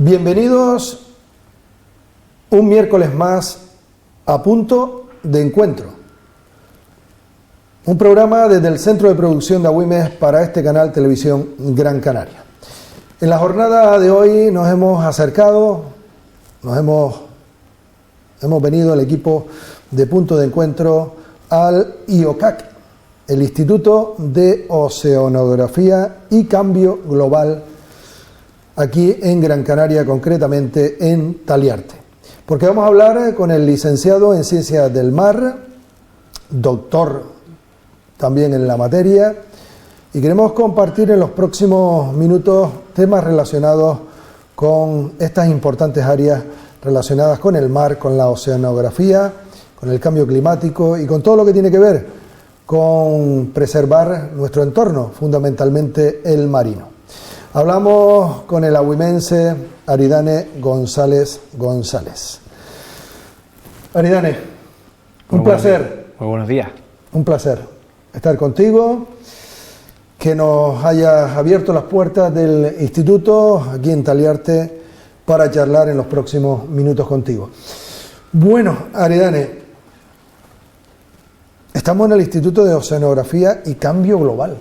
Bienvenidos un miércoles más a Punto de Encuentro, un programa desde el Centro de Producción de Agüimes para este canal Televisión Gran Canaria. En la jornada de hoy nos hemos acercado, hemos venido el equipo de Punto de Encuentro al IOCAC, el Instituto de Oceanografía y Cambio Global, aquí en Gran Canaria, concretamente en Taliarte, porque vamos a hablar con el licenciado en Ciencias del Mar, doctor también en la materia, y queremos compartir en los próximos minutos temas relacionados con estas importantes áreas relacionadas con el mar, con la oceanografía, con el cambio climático y con todo lo que tiene que ver con preservar nuestro entorno, fundamentalmente el marino. Hablamos con el agüimense Aridane González. Aridane, un placer. Muy buenos días. Un placer estar contigo, que nos hayas abierto las puertas del instituto aquí en Taliarte para charlar en los próximos minutos contigo. Bueno, Aridane, estamos en el Instituto de Oceanografía y Cambio Global.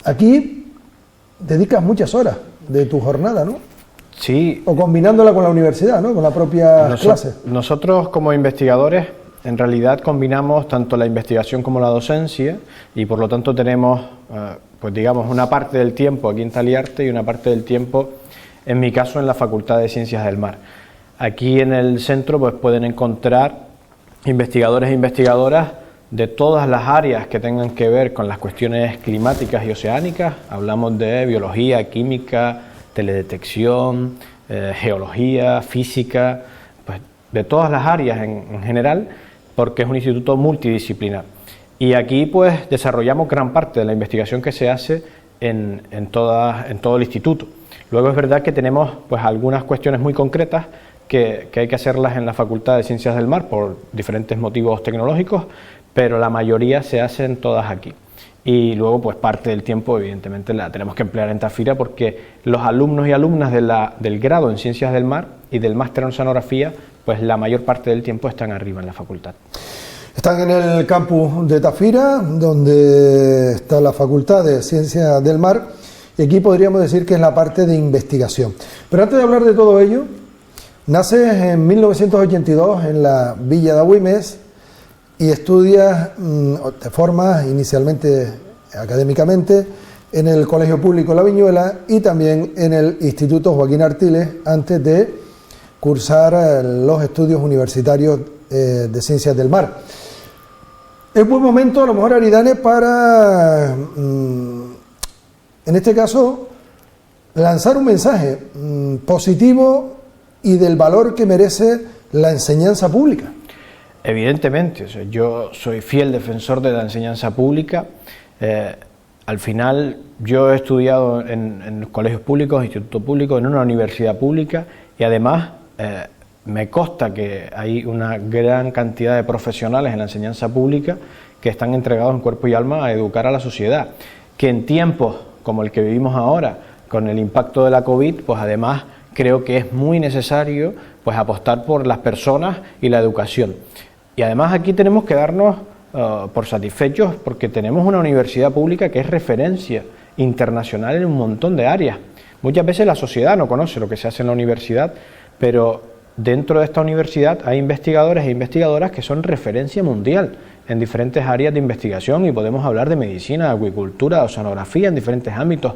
Aquí dedicas muchas horas de tu jornada, ¿no? Sí. O combinándola con la universidad, ¿no? Con la propia clase. Nosotros como investigadores en realidad combinamos tanto la investigación como la docencia y por lo tanto tenemos, pues digamos, una parte del tiempo aquí en Taliarte y una parte del tiempo, en mi caso, en la Facultad de Ciencias del Mar. Aquí en el centro pues pueden encontrar investigadores e investigadoras de todas las áreas que tengan que ver con las cuestiones climáticas y oceánicas. Hablamos de biología, química, teledetección, geología, física, pues de todas las áreas en general, porque es un instituto multidisciplinar. Y aquí pues desarrollamos gran parte de la investigación que se hace en todo el instituto. Luego es verdad que tenemos pues algunas cuestiones muy concretas que hay que hacerlas en la Facultad de Ciencias del Mar por diferentes motivos tecnológicos, pero la mayoría se hacen todas aquí. Y luego pues parte del tiempo evidentemente la tenemos que emplear en Tafira, porque los alumnos y alumnas del grado en Ciencias del Mar y del máster en Oceanografía, pues la mayor parte del tiempo están arriba en la facultad. Están en el campus de Tafira, donde está la Facultad de Ciencias del Mar, y aquí podríamos decir que es la parte de investigación. Pero antes de hablar de todo ello, naces en 1982 en la Villa de Agüimes y estudias, te formas inicialmente académicamente en el Colegio Público La Viñuela y también en el Instituto Joaquín Artiles antes de cursar los estudios universitarios de Ciencias del Mar. Es buen momento, a lo mejor, Aridane, para, en este caso, lanzar un mensaje positivo y del valor que merece la enseñanza pública. Evidentemente, o sea, yo soy fiel defensor de la enseñanza pública. Al final, yo he estudiado en colegios públicos, institutos públicos, en una universidad pública y además me consta que hay una gran cantidad de profesionales en la enseñanza pública que están entregados en cuerpo y alma a educar a la sociedad, que en tiempos como el que vivimos ahora, con el impacto de la COVID, pues además creo que es muy necesario pues apostar por las personas y la educación. Y además aquí tenemos que darnos por satisfechos porque tenemos una universidad pública que es referencia internacional en un montón de áreas. Muchas veces la sociedad no conoce lo que se hace en la universidad, pero dentro de esta universidad hay investigadores e investigadoras que son referencia mundial en diferentes áreas de investigación y podemos hablar de medicina, de acuicultura, de oceanografía en diferentes ámbitos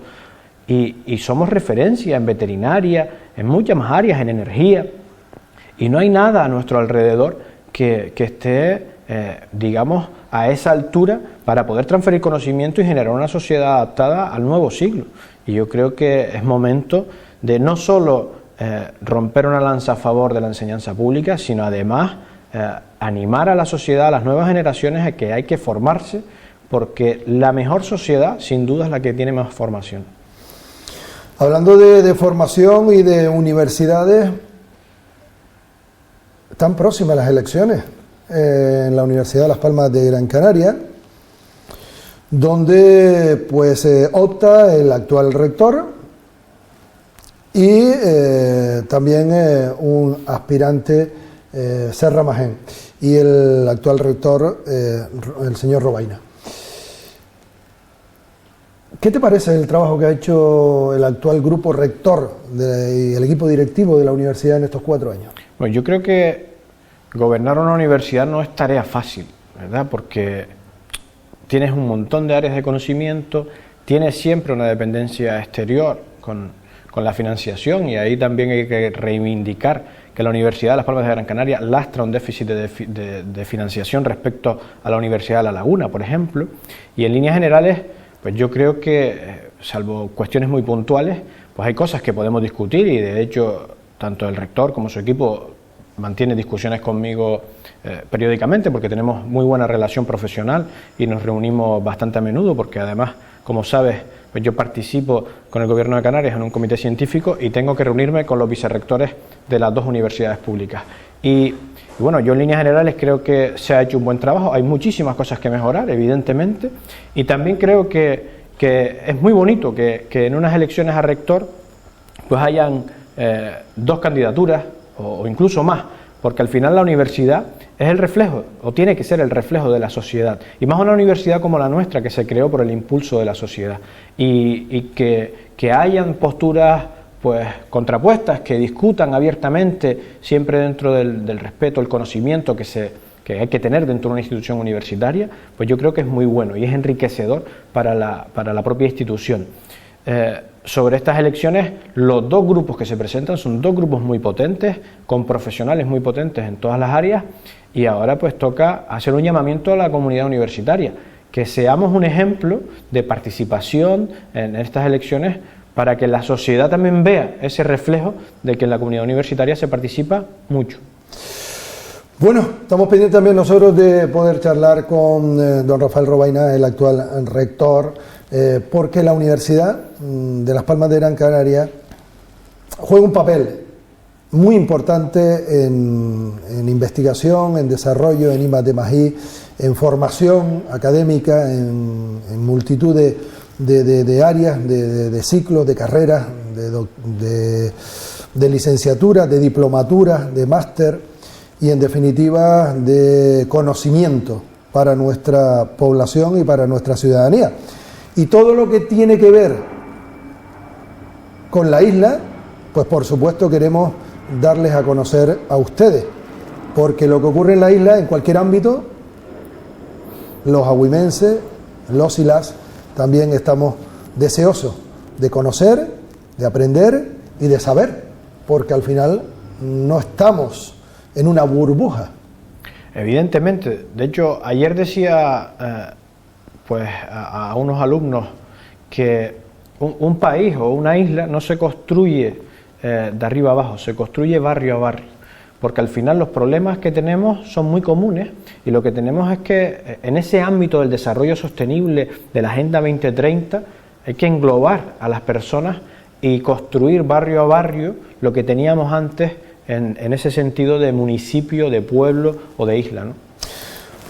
y somos referencia en veterinaria, en muchas más áreas, en energía, y no hay nada a nuestro alrededor que esté, digamos, a esa altura para poder transferir conocimiento y generar una sociedad adaptada al nuevo siglo. Y yo creo que es momento de no solo romper una lanza a favor de la enseñanza pública, sino además animar a la sociedad, a las nuevas generaciones, a que hay que formarse, porque la mejor sociedad, sin duda, es la que tiene más formación. Hablando de formación y de universidades, están próximas las elecciones en la Universidad de Las Palmas de Gran Canaria, donde pues opta el actual rector y también un aspirante, Serra Magén, y el actual rector, el señor Robaina. ¿Qué te parece el trabajo que ha hecho el actual grupo rector y el equipo directivo de la universidad en estos 4 años? Bueno, yo creo que gobernar una universidad no es tarea fácil, ¿verdad? Porque tienes un montón de áreas de conocimiento, tienes siempre una dependencia exterior con la financiación, y ahí también hay que reivindicar que la Universidad de Las Palmas de Gran Canaria lastra un déficit de financiación respecto a la Universidad de La Laguna, por ejemplo, y en líneas generales, pues yo creo que, salvo cuestiones muy puntuales, pues hay cosas que podemos discutir, y de hecho tanto el rector como su equipo mantiene discusiones conmigo periódicamente, porque tenemos muy buena relación profesional y nos reunimos bastante a menudo, porque además, como sabes, pues yo participo con el Gobierno de Canarias en un comité científico y tengo que reunirme con los vicerrectores de las 2 universidades públicas. Y bueno, yo en líneas generales creo que se ha hecho un buen trabajo, hay muchísimas cosas que mejorar, evidentemente, y también creo que es muy bonito que en unas elecciones a rector pues hayan 2 candidaturas o incluso más, porque al final la universidad es el reflejo, o tiene que ser el reflejo de la sociedad, y más una universidad como la nuestra, que se creó por el impulso de la sociedad, y que hayan posturas pues contrapuestas, que discutan abiertamente, siempre dentro del respeto, el conocimiento que hay que tener dentro de una institución universitaria, pues yo creo que es muy bueno y es enriquecedor para la propia institución. Sobre estas elecciones, los 2 grupos que se presentan son 2 grupos muy potentes, con profesionales muy potentes en todas las áreas, y ahora pues toca hacer un llamamiento a la comunidad universitaria, que seamos un ejemplo de participación en estas elecciones, para que la sociedad también vea ese reflejo de que en la comunidad universitaria se participa mucho. Bueno, estamos pendientes también nosotros de poder charlar con don Rafael Robaina, el actual rector, porque la Universidad de Las Palmas de Gran Canaria juega un papel muy importante en investigación, en desarrollo, en I+D+I, en formación académica, en multitud de áreas, de ciclos, de carreras, de licenciatura, de diplomatura, de máster y en definitiva de conocimiento para nuestra población y para nuestra ciudadanía. Y todo lo que tiene que ver con la isla, pues por supuesto queremos darles a conocer a ustedes, porque lo que ocurre en la isla, en cualquier ámbito, los agüimenses, los y las, también estamos deseosos de conocer, de aprender y de saber, porque al final no estamos en una burbuja. Evidentemente. De hecho, ayer decía pues a unos alumnos que un país o una isla no se construye de arriba abajo, se construye barrio a barrio, porque al final los problemas que tenemos son muy comunes, y lo que tenemos es que en ese ámbito del desarrollo sostenible de la Agenda 2030 hay que englobar a las personas y construir barrio a barrio lo que teníamos antes en ese sentido de municipio, de pueblo o de isla, ¿no?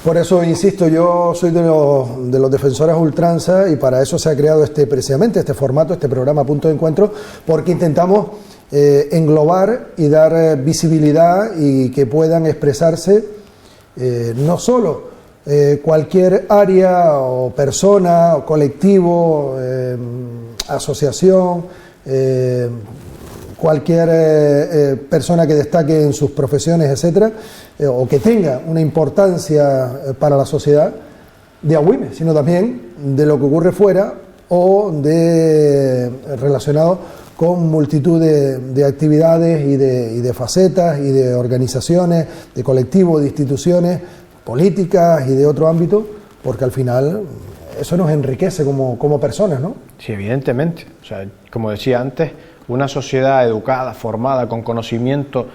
Por eso, insisto, yo soy de los defensores a ultranza, y para eso se ha creado precisamente este formato, este programa Punto de Encuentro, porque intentamos englobar y dar visibilidad y que puedan expresarse no solo cualquier área o persona o colectivo, asociación, cualquier persona que destaque en sus profesiones, etcétera, o que tenga una importancia para la sociedad de Agüime, sino también de lo que ocurre fuera o relacionado con multitud de actividades y de facetas y de organizaciones, de colectivos, de instituciones políticas y de otro ámbito, porque al final eso nos enriquece como personas, ¿no? Sí, evidentemente. O sea, como decía antes, una sociedad educada, formada, con conocimiento,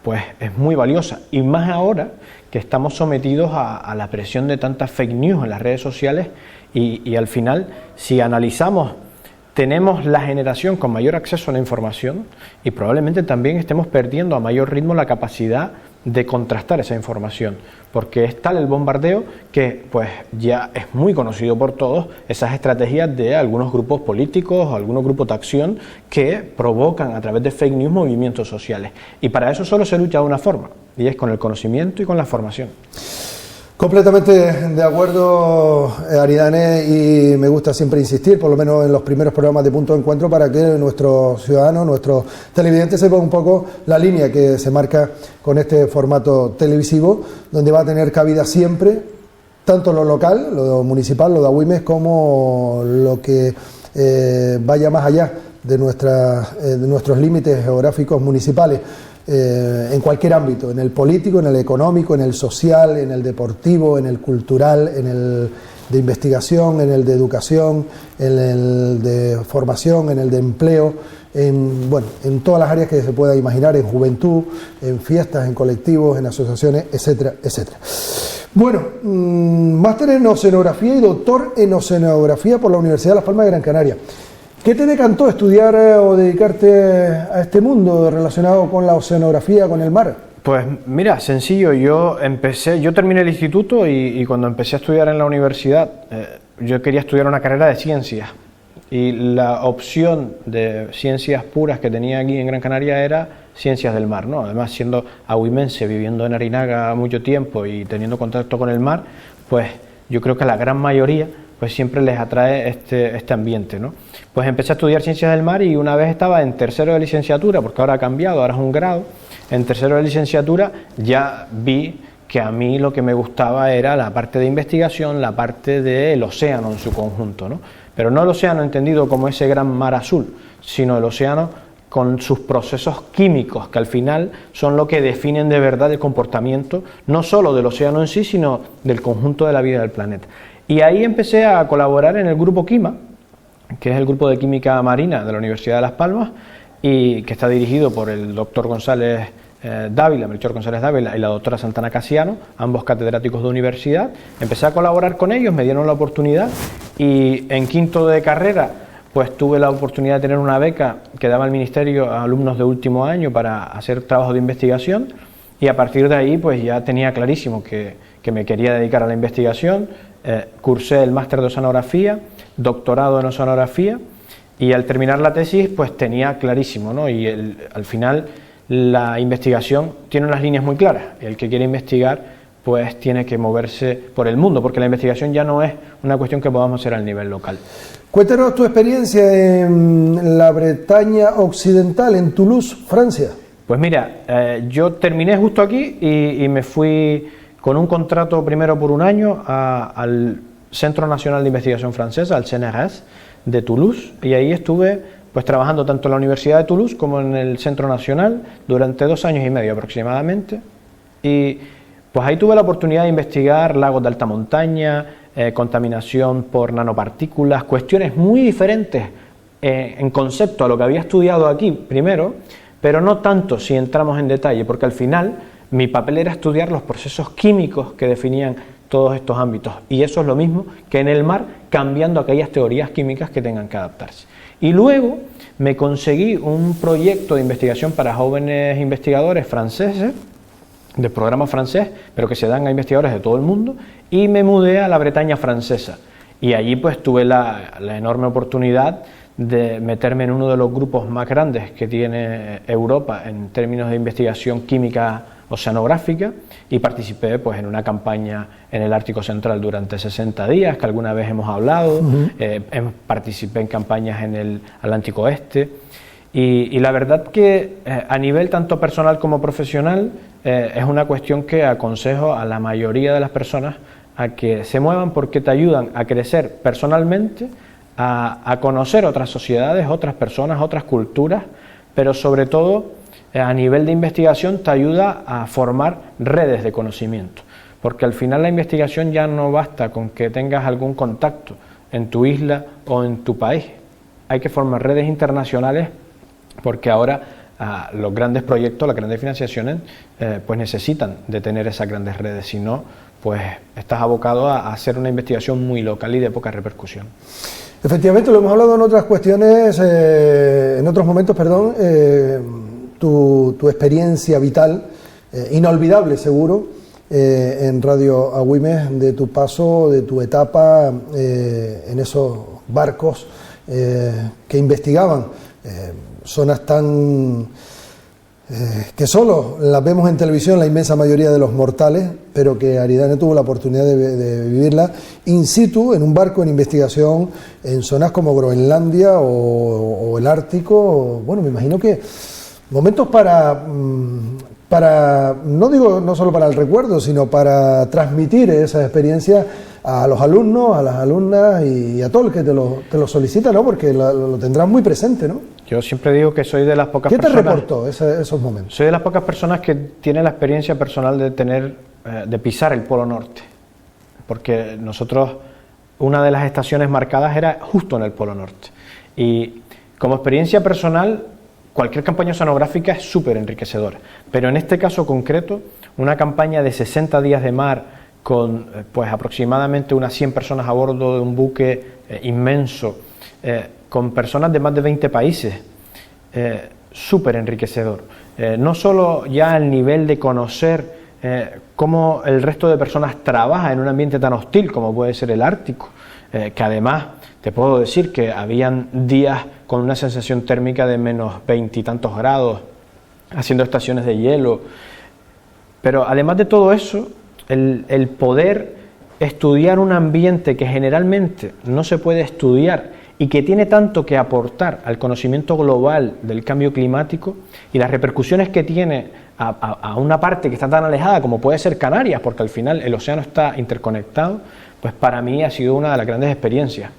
pues es muy valiosa, y más ahora que estamos sometidos a la presión de tantas fake news en las redes sociales, y al final, si analizamos, tenemos la generación con mayor acceso a la información, y probablemente también estemos perdiendo a mayor ritmo la capacidad de contrastar esa información, porque es tal el bombardeo que pues ya es muy conocido por todos esas estrategias de algunos grupos políticos o algunos grupos de acción que provocan a través de fake news movimientos sociales, y para eso solo se lucha de una forma, y es con el conocimiento y con la formación. Completamente de acuerdo, Aridane, y me gusta siempre insistir, por lo menos en los primeros programas de Punto de Encuentro, para que nuestros ciudadanos, nuestros televidentes sepan un poco la línea que se marca con este formato televisivo, donde va a tener cabida siempre tanto lo local, lo municipal, lo de Agüimes, como lo que vaya más allá de nuestros límites geográficos municipales. En cualquier ámbito, en el político, en el económico, en el social, en el deportivo, en el cultural, en el de investigación, en el de educación, en el de formación, en el de empleo, en todas las áreas que se pueda imaginar, en juventud, en fiestas, en colectivos, en asociaciones, etcétera, etcétera. Bueno, máster en oceanografía y doctor en oceanografía por la Universidad de Las Palmas de Gran Canaria. ¿Qué te decantó estudiar o dedicarte a este mundo relacionado con la oceanografía, con el mar? Pues mira, sencillo, yo terminé el instituto y cuando empecé a estudiar en la universidad, yo quería estudiar una carrera de ciencias, y la opción de ciencias puras que tenía aquí en Gran Canaria era ciencias del mar, ¿no? Además, siendo agüimense, viviendo en Arinaga mucho tiempo y teniendo contacto con el mar, pues yo creo que a la gran mayoría pues siempre les atrae este ambiente, ¿no? Pues empecé a estudiar ciencias del mar, y una vez estaba en tercero de licenciatura, porque ahora ha cambiado, ahora es un grado, en tercero de licenciatura ya vi que a mí lo que me gustaba era la parte de investigación, la parte del océano en su conjunto, ¿no? Pero no el océano entendido como ese gran mar azul, sino el océano con sus procesos químicos, que al final son lo que definen de verdad el comportamiento, no solo del océano en sí, sino del conjunto de la vida del planeta. Y ahí empecé a colaborar en el grupo Quima, que es el grupo de química marina de la Universidad de Las Palmas, y que está dirigido por el doctor González Dávila, Melchor González Dávila, y la doctora Santana Casiano, ambos catedráticos de universidad. Empecé a colaborar con ellos, me dieron la oportunidad, y en quinto de carrera pues tuve la oportunidad de tener una beca que daba el Ministerio a alumnos de último año para hacer trabajo de investigación, y a partir de ahí pues ya tenía clarísimo que me quería dedicar a la investigación. Cursé el máster de oceanografía, doctorado en oceanografía, y al terminar la tesis pues tenía clarísimo, ¿no? Y al final la investigación tiene unas líneas muy claras. El que quiere investigar pues tiene que moverse por el mundo, porque la investigación ya no es una cuestión que podamos hacer al nivel local. Cuéntanos tu experiencia en la Bretaña Occidental, en Toulouse, Francia. Pues mira, yo terminé justo aquí y me fui con un contrato primero por un año al Centro Nacional de Investigación Francesa, al CNRS de Toulouse, y ahí estuve pues trabajando tanto en la Universidad de Toulouse como en el Centro Nacional durante 2 años y medio aproximadamente, y pues ahí tuve la oportunidad de investigar lagos de alta montaña, contaminación por nanopartículas, cuestiones muy diferentes en concepto a lo que había estudiado aquí primero, pero no tanto si entramos en detalle, porque al final mi papel era estudiar los procesos químicos que definían todos estos ámbitos, y eso es lo mismo que en el mar, cambiando aquellas teorías químicas que tengan que adaptarse. Y luego me conseguí un proyecto de investigación para jóvenes investigadores franceses, del programa francés, pero que se dan a investigadores de todo el mundo, y me mudé a la Bretaña francesa, y allí pues tuve la enorme oportunidad de meterme en uno de los grupos más grandes que tiene Europa en términos de investigación química oceanográfica, y participé pues en una campaña en el Ártico Central durante 60 días, que alguna vez hemos hablado. Participé en campañas en el Atlántico Oeste, y la verdad que a nivel tanto personal como profesional es una cuestión que aconsejo a la mayoría de las personas a que se muevan, porque te ayudan a crecer personalmente, a conocer otras sociedades, otras personas, otras culturas, pero sobre todo a nivel de investigación te ayuda a formar redes de conocimiento, porque al final la investigación ya no basta con que tengas algún contacto en tu isla o en tu país, hay que formar redes internacionales, porque ahora los grandes proyectos, las grandes financiaciones pues necesitan de tener esas grandes redes, si no pues estás abocado a hacer una investigación muy local y de poca repercusión. Efectivamente, lo hemos hablado en otras cuestiones, en otros momentos, perdón, tu experiencia vital inolvidable seguro en Radio Agüimes de tu paso, de tu etapa en esos barcos que investigaban zonas tan que solo las vemos en televisión la inmensa mayoría de los mortales, pero que Aridane tuvo la oportunidad de vivirla in situ, en un barco en investigación, en zonas como Groenlandia o el Ártico. Bueno, me imagino que momentos para, no digo no solo para el recuerdo, sino para transmitir esa experiencia a los alumnos, a las alumnas y a todo el que te lo solicita, ¿no? Porque lo tendrás muy presente, ¿no? Yo siempre digo que soy de las pocas personas... ¿Qué te reportó esos momentos? Soy de las pocas personas que tienen la experiencia personal de pisar el Polo Norte, porque nosotros, una de las estaciones marcadas era justo en el Polo Norte, y como experiencia personal, cualquier campaña oceanográfica es súper enriquecedora, pero en este caso concreto, una campaña de 60 días de mar, con pues aproximadamente unas 100 personas a bordo de un buque inmenso, con personas de más de 20 países, súper enriquecedor. No solo ya el nivel de conocer cómo el resto de personas trabaja en un ambiente tan hostil como puede ser el Ártico, que además te puedo decir que habían días con una sensación térmica de menos 20 y tantos grados, haciendo estaciones de hielo, pero además de todo eso, el poder estudiar un ambiente que generalmente no se puede estudiar y que tiene tanto que aportar al conocimiento global del cambio climático y las repercusiones que tiene a una parte que está tan alejada como puede ser Canarias, porque al final el océano está interconectado, pues para mí ha sido una de las grandes experiencias.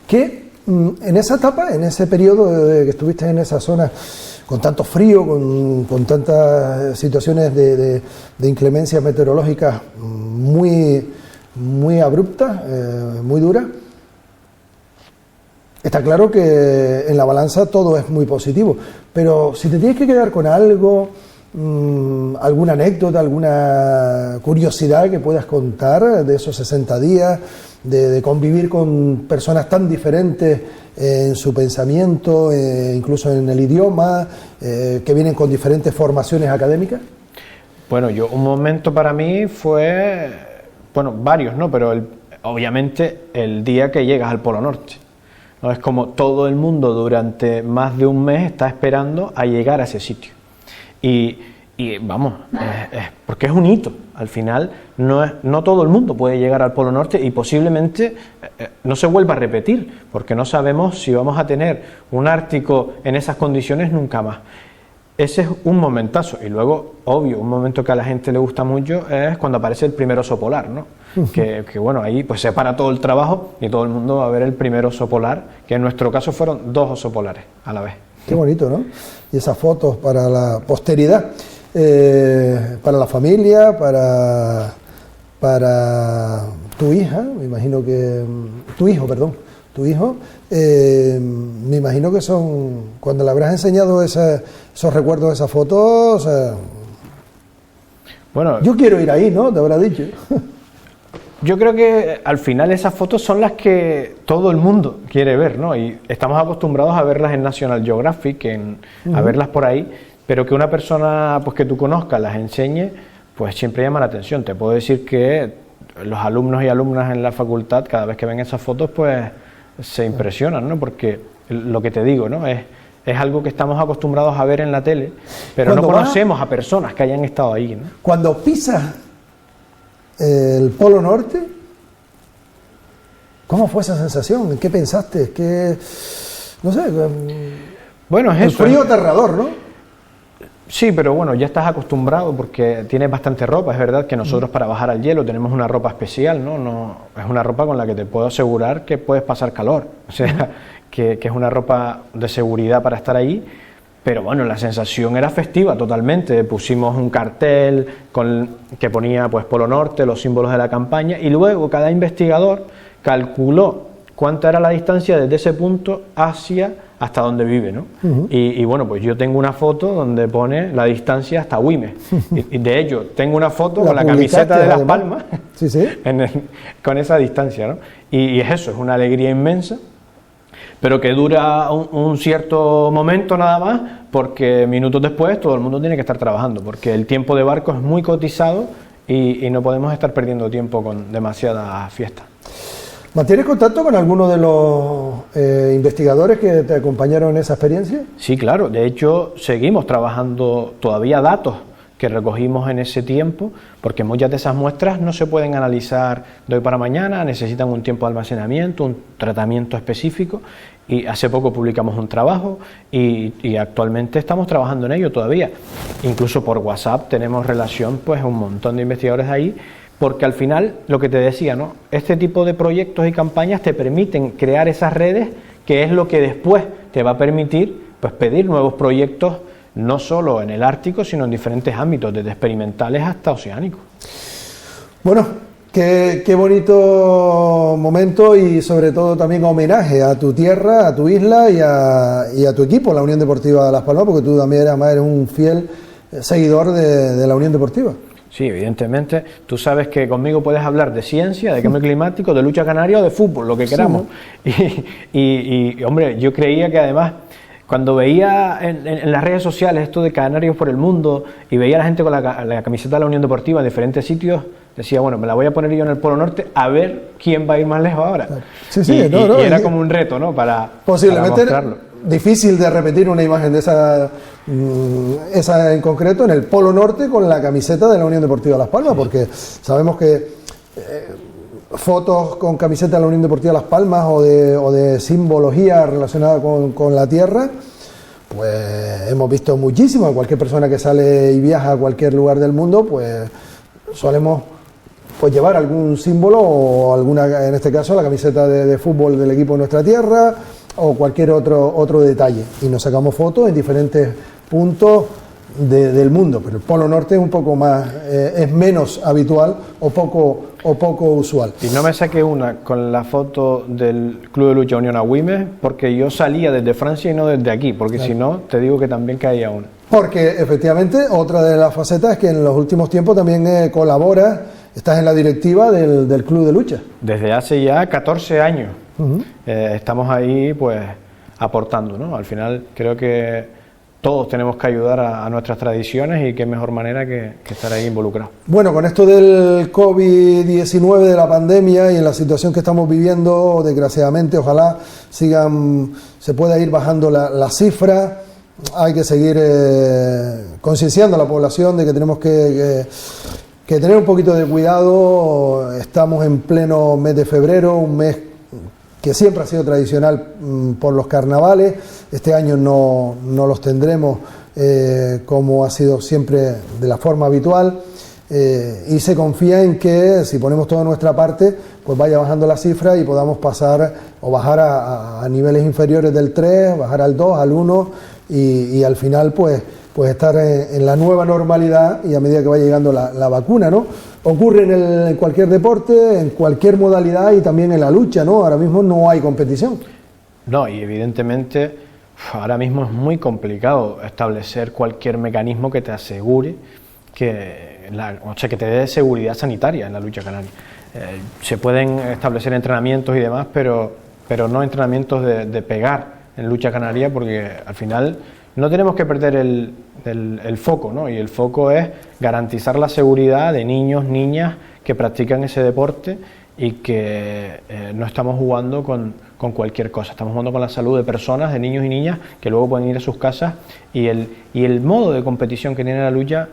¿Qué en esa etapa, en ese periodo que estuviste en esa zona con tanto frío, con tantas situaciones de inclemencias meteorológicas muy abruptas, muy duras, está claro que en la balanza todo es muy positivo, pero si te tienes que quedar con algo, alguna anécdota, alguna curiosidad que puedas contar de esos 60 días, de convivir con personas tan diferentes en su pensamiento, incluso en el idioma, que vienen con diferentes formaciones académicas. Bueno, un momento para mí fue, bueno, varios, ¿no? Pero obviamente el día que llegas al Polo Norte, ¿no? Es como todo el mundo durante más de un mes está esperando a llegar a ese sitio. Y vamos, porque es un hito. Al final no todo el mundo puede llegar al Polo Norte y posiblemente no se vuelva a repetir, porque no sabemos si vamos a tener un Ártico en esas condiciones nunca más. Ese es un momentazo. Y luego, obvio, un momento que a la gente le gusta mucho es cuando aparece el primer oso polar, ¿no? Que bueno, ahí pues se para todo el trabajo y todo el mundo va a ver el primer oso polar, que en nuestro caso fueron 2 osos polares a la vez. Qué bonito, ¿no? Y esas fotos para la posteridad, para la familia, para tu hija, me imagino que... Tu hijo, me imagino que son... Cuando le habrás enseñado esos recuerdos, esas fotos... Bueno, yo quiero ir ahí, ¿no? Te habrá dicho. Yo creo que al final esas fotos son las que todo el mundo quiere ver, ¿no? Y estamos acostumbrados a verlas en National Geographic, a verlas por ahí, pero que una persona pues que tú conozcas las enseñe, pues siempre llama la atención. Te puedo decir que los alumnos y alumnas en la facultad, cada vez que ven esas fotos, pues se impresionan, ¿no? Porque lo que te digo, ¿no? Es algo que estamos acostumbrados a ver en la tele, pero no conocemos a personas que hayan estado ahí, ¿no? Cuando pisas el Polo Norte, ¿cómo fue esa sensación? ¿En qué pensaste? No sé. Bueno, es el eso. El frío aterrador, ¿no? Sí, pero bueno, ya estás acostumbrado porque tienes bastante ropa. Es verdad que nosotros para bajar al hielo tenemos una ropa especial, ¿no? Es una ropa con la que te puedo asegurar que puedes pasar calor. O sea, que es una ropa de seguridad para estar ahí. Pero bueno, la sensación era festiva totalmente. Pusimos un cartel que ponía pues Polo Norte, los símbolos de la campaña, y luego cada investigador calculó cuánta era la distancia desde ese punto hasta donde vive, ¿no? Y bueno, pues yo tengo una foto donde pone la distancia hasta Agüimes. Y de hecho, tengo una foto con la camiseta de Las Palmas, sí. con esa distancia, ¿no? Y es eso, es una alegría inmensa. pero que dura un cierto momento nada más, porque minutos después todo el mundo tiene que estar trabajando, porque el tiempo de barco es muy cotizado y no podemos estar perdiendo tiempo con demasiadas fiestas. ¿Mantienes contacto con alguno de los investigadores que te acompañaron en esa experiencia? Sí, claro. De hecho, seguimos trabajando todavía datos que recogimos en ese tiempo, porque muchas de esas muestras no se pueden analizar de hoy para mañana, necesitan un tiempo de almacenamiento, un tratamiento específico, y hace poco publicamos un trabajo y actualmente estamos trabajando en ello todavía. Incluso por WhatsApp tenemos relación, pues un montón de investigadores ahí, porque al final, lo que te decía, ¿no? Este tipo de proyectos y campañas te permiten crear esas redes, que es lo que después te va a permitir, pues, pedir nuevos proyectos, no solo en el Ártico, sino en diferentes ámbitos, desde experimentales hasta oceánicos. Bueno, qué bonito momento y sobre todo también homenaje a tu tierra, a tu isla y a tu equipo, la Unión Deportiva Las Palmas, porque tú también eres un fiel seguidor de la Unión Deportiva. Sí, evidentemente. Tú sabes que conmigo puedes hablar de ciencia, de cambio climático, de lucha canaria o de fútbol, lo que queramos. Sí. Y hombre, yo creía que además, cuando veía en las redes sociales esto de Canarios por el mundo y veía a la gente con la camiseta de la Unión Deportiva en diferentes sitios, decía, bueno, me la voy a poner yo en el Polo Norte a ver quién va a ir más lejos ahora. Sí, y era como un reto, ¿no? Para mostrarlo. Difícil de repetir una imagen de esa en concreto en el Polo Norte con la camiseta de la Unión Deportiva Las Palmas, porque sabemos que fotos con camiseta de la Unión Deportiva Las Palmas o de simbología relacionada con la tierra, pues hemos visto muchísimo. Cualquier persona que sale y viaja a cualquier lugar del mundo, pues solemos llevar algún símbolo o alguna, en este caso la camiseta de fútbol del equipo de nuestra tierra o cualquier otro detalle, y nos sacamos fotos en diferentes puntos del mundo, pero el Polo Norte es un poco más, es menos habitual o poco usual. Y no me saqué una con la foto del Club de Lucha Unión Agüimes, porque yo salía desde Francia y no desde aquí, porque claro, si no, te digo que también caía una. Porque efectivamente, otra de las facetas es que en los últimos tiempos también colaboras, estás en la directiva del Club de Lucha. Desde hace ya 14 años. Estamos ahí pues aportando, ¿no? Al final creo que todos tenemos que ayudar a nuestras tradiciones y qué mejor manera que estar ahí involucrados. Bueno, con esto del COVID-19, de la pandemia y en la situación que estamos viviendo, desgraciadamente, ojalá se pueda ir bajando la cifra. Hay que seguir concienciando a la población de que tenemos que tener un poquito de cuidado. Estamos en pleno mes de febrero, un mes que siempre ha sido tradicional por los carnavales. Este año no los tendremos como ha sido siempre de la forma habitual, y se confía en que si ponemos toda nuestra parte, pues vaya bajando la cifra y podamos pasar o bajar a niveles inferiores del 3, bajar al 2, al 1 y al final pues estar en la nueva normalidad, y a medida que va llegando la vacuna, ¿no? Ocurre en cualquier deporte, en cualquier modalidad y también en la lucha, ¿no? Ahora mismo no hay competición. No, y evidentemente ahora mismo es muy complicado establecer cualquier mecanismo que te asegure que te dé seguridad sanitaria en la lucha canaria. Se pueden establecer entrenamientos y demás, pero no entrenamientos de pegar en lucha canaria, porque al final no tenemos que perder el foco, ¿no? Y el foco es garantizar la seguridad de niños, niñas que practican ese deporte y que no estamos jugando con cualquier cosa, estamos jugando con la salud de personas, de niños y niñas que luego pueden ir a sus casas, y el modo de competición que tiene la lucha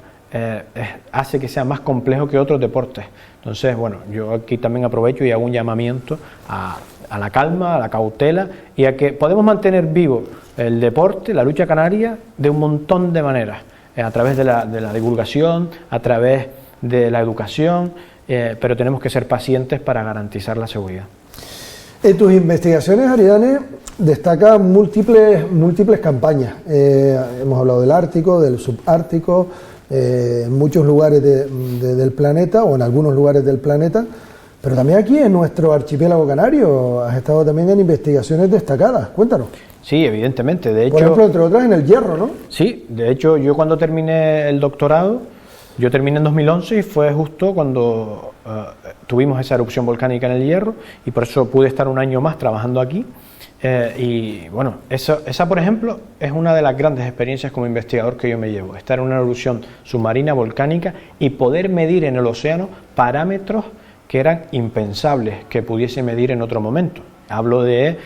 hace que sea más complejo que otros deportes. Entonces, bueno, yo aquí también aprovecho y hago un llamamiento a la calma, a la cautela, y a que podemos mantener vivo el deporte, la lucha canaria, de un montón de maneras, a través de la divulgación, a través de la educación, pero tenemos que ser pacientes para garantizar la seguridad. En tus investigaciones, Aridane, destacan múltiples campañas. Hemos hablado del Ártico, del Subártico, en muchos lugares del planeta, o en algunos lugares del planeta, pero también aquí en nuestro archipiélago canario has estado también en investigaciones destacadas. Cuéntanos. Sí, evidentemente. De hecho, por ejemplo, entre otras, en el Hierro, ¿no? Sí, de hecho, yo cuando terminé el doctorado, yo terminé en 2011 y fue justo cuando tuvimos esa erupción volcánica en el Hierro, y por eso pude estar un año más trabajando aquí. Y bueno, esa por ejemplo es una de las grandes experiencias como investigador que yo me llevo, estar en una erupción submarina volcánica y poder medir en el océano parámetros que eran impensables que pudiese medir en otro momento. Hablo de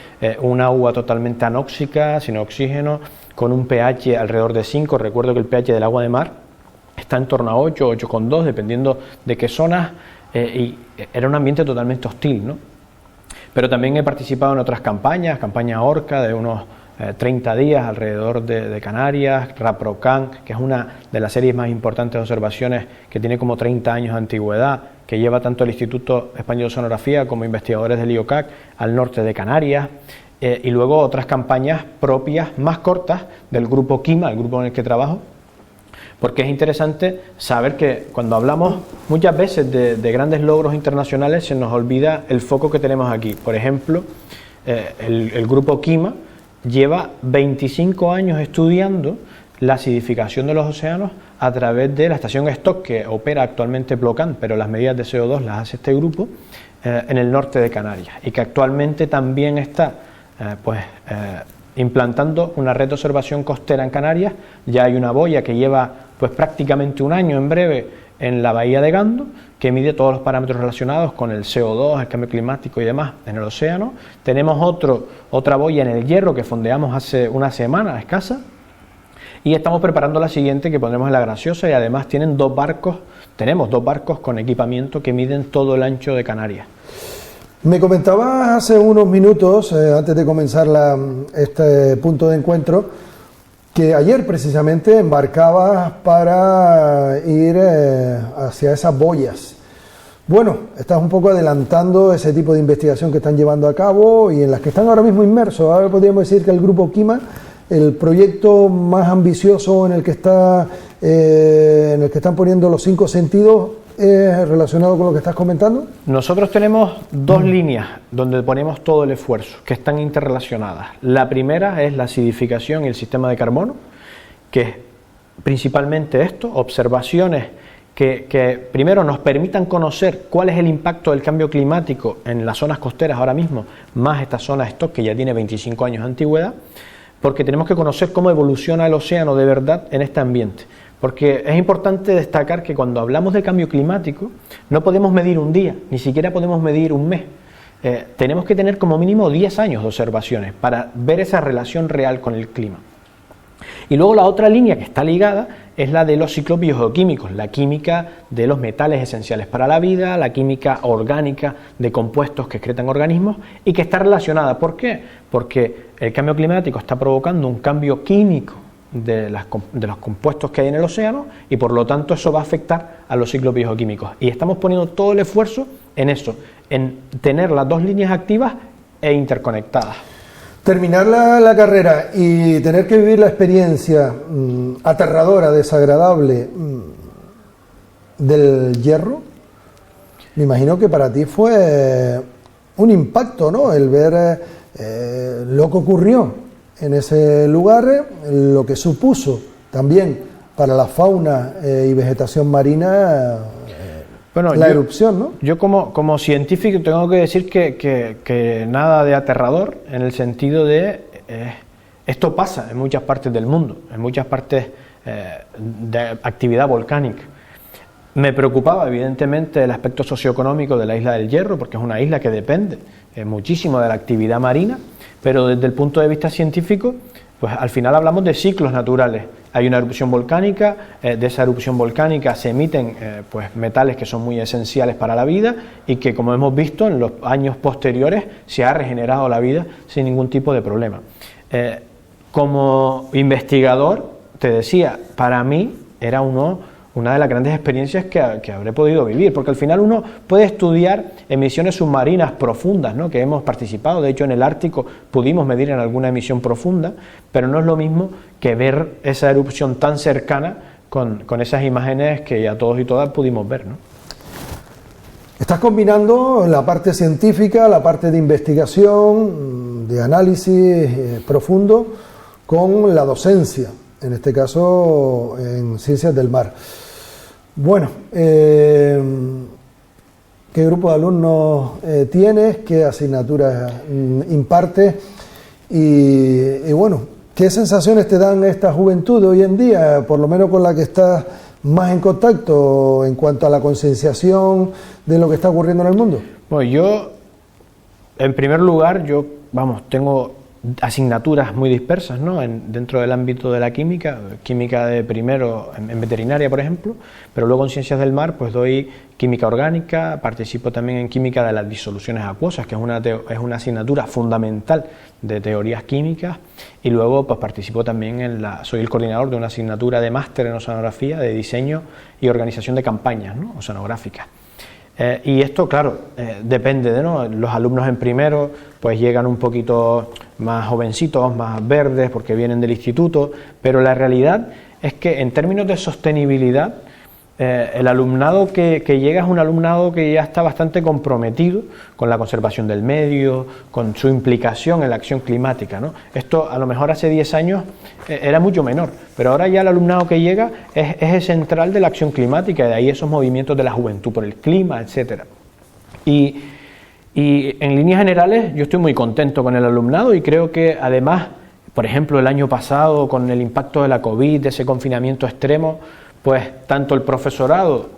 un agua totalmente anóxica, sin oxígeno, con un pH alrededor de 5. Recuerdo que el pH del agua de mar está en torno a 8, 8,2, dependiendo de qué zonas, y era un ambiente totalmente hostil, ¿no? Pero también he participado en otras campañas, campaña Orca de unos 30 días alrededor de Canarias, RAPROCAN, que es una de las series más importantes de observaciones que tiene como 30 años de antigüedad, que lleva tanto el Instituto Español de Oceanografía como investigadores del IOCAC al norte de Canarias, y luego otras campañas propias más cortas del grupo KIMA, el grupo en el que trabajo, porque es interesante saber que cuando hablamos muchas veces de grandes logros internacionales se nos olvida el foco que tenemos aquí. Por ejemplo, el grupo KIMA lleva 25 años estudiando la acidificación de los océanos a través de la estación Stock, que opera actualmente Plocan, pero las medidas de CO2 las hace este grupo en el norte de Canarias, y que actualmente también está implantando una red de observación costera en Canarias. Ya hay una boya que lleva pues prácticamente un año en breve en la bahía de Gando, que mide todos los parámetros relacionados con el CO2, el cambio climático y demás en el océano. Tenemos otra boya en el Hierro que fondeamos hace una semana escasa, y estamos preparando la siguiente que pondremos en la Graciosa, y además tenemos dos barcos con equipamiento que miden todo el ancho de Canarias. Me comentabas hace unos minutos, antes de comenzar este punto de encuentro, que ayer precisamente embarcabas para ir hacia esas boyas. Bueno, estás un poco adelantando ese tipo de investigación que están llevando a cabo y en las que están ahora mismo inmersos. Ahora podríamos decir que el Grupo KIMA, el proyecto más ambicioso en el que están poniendo los 5 sentidos, ¿es relacionado con lo que estás comentando? Nosotros tenemos dos líneas donde ponemos todo el esfuerzo, que están interrelacionadas. La primera es la acidificación y el sistema de carbono, que es principalmente esto, observaciones que primero nos permitan conocer cuál es el impacto del cambio climático en las zonas costeras ahora mismo, más esta zona Stock que ya tiene 25 años de antigüedad, porque tenemos que conocer cómo evoluciona el océano de verdad en este ambiente. Porque es importante destacar que cuando hablamos de cambio climático no podemos medir un día, ni siquiera podemos medir un mes. Tenemos que tener como mínimo 10 años de observaciones para ver esa relación real con el clima. Y luego la otra línea que está ligada es la de los ciclos biogeoquímicos, la química de los metales esenciales para la vida, la química orgánica de compuestos que excretan organismos y que está relacionada. ¿Por qué? Porque el cambio climático está provocando un cambio químico de los compuestos que hay en el océano, y por lo tanto eso va a afectar a los ciclos biogeoquímicos, y estamos poniendo todo el esfuerzo en eso, en tener las dos líneas activas e interconectadas. Terminar la carrera y tener que vivir la experiencia aterradora, desagradable del Hierro, me imagino que para ti fue un impacto, ¿no? El ver lo que ocurrió en ese lugar, lo que supuso también para la fauna y vegetación marina la erupción, ¿no? Yo como científico tengo que decir que nada de aterrador, en el sentido de esto pasa en muchas partes del mundo, en muchas partes de actividad volcánica. Me preocupaba evidentemente el aspecto socioeconómico de la isla del Hierro, porque es una isla que depende muchísimo de la actividad marina, pero desde el punto de vista científico, pues al final hablamos de ciclos naturales. Hay una erupción volcánica, de esa erupción volcánica se emiten pues metales que son muy esenciales para la vida, y que, como hemos visto en los años posteriores, se ha regenerado la vida sin ningún tipo de problema. Como investigador, te decía, para mí era una de las grandes experiencias que habré podido vivir, porque al final uno puede estudiar emisiones submarinas profundas, ¿no?, que hemos participado. De hecho, en el Ártico pudimos medir en alguna emisión profunda, pero no es lo mismo que ver esa erupción tan cercana con esas imágenes que ya todos y todas pudimos ver, ¿no? Estás combinando la parte científica, la parte de investigación, de análisis profundo, con la docencia, en este caso en Ciencias del Mar. Bueno, ¿qué grupo de alumnos tienes? ¿Qué asignaturas impartes? Y bueno, ¿qué sensaciones te dan esta juventud de hoy en día, por lo menos con la que estás más en contacto en cuanto a la concienciación de lo que está ocurriendo en el mundo? Bueno, yo, en primer lugar, tengo asignaturas muy dispersas, ¿no? Dentro del ámbito de la química de primero en veterinaria, por ejemplo, pero luego en ciencias del mar pues doy química orgánica, participo también en química de las disoluciones acuosas, que es una asignatura fundamental de teorías químicas, y luego pues participo también soy el coordinador de una asignatura de máster en oceanografía, de diseño y organización de campañas, ¿no? Oceanográficas. Y esto, claro, depende, ¿no? Los alumnos en primero pues llegan un poquito más jovencitos, más verdes, porque vienen del instituto, pero la realidad es que en términos de sostenibilidad, el alumnado que llega es un alumnado que ya está bastante comprometido con la conservación del medio, con su implicación en la acción climática, ¿no? Esto a lo mejor hace 10 años era mucho menor, pero ahora ya el alumnado que llega es el central de la acción climática, de ahí esos movimientos de la juventud por el clima, etcétera. Y en líneas generales yo estoy muy contento con el alumnado y creo que además, por ejemplo, el año pasado con el impacto de la COVID, de ese confinamiento extremo, pues tanto el profesorado,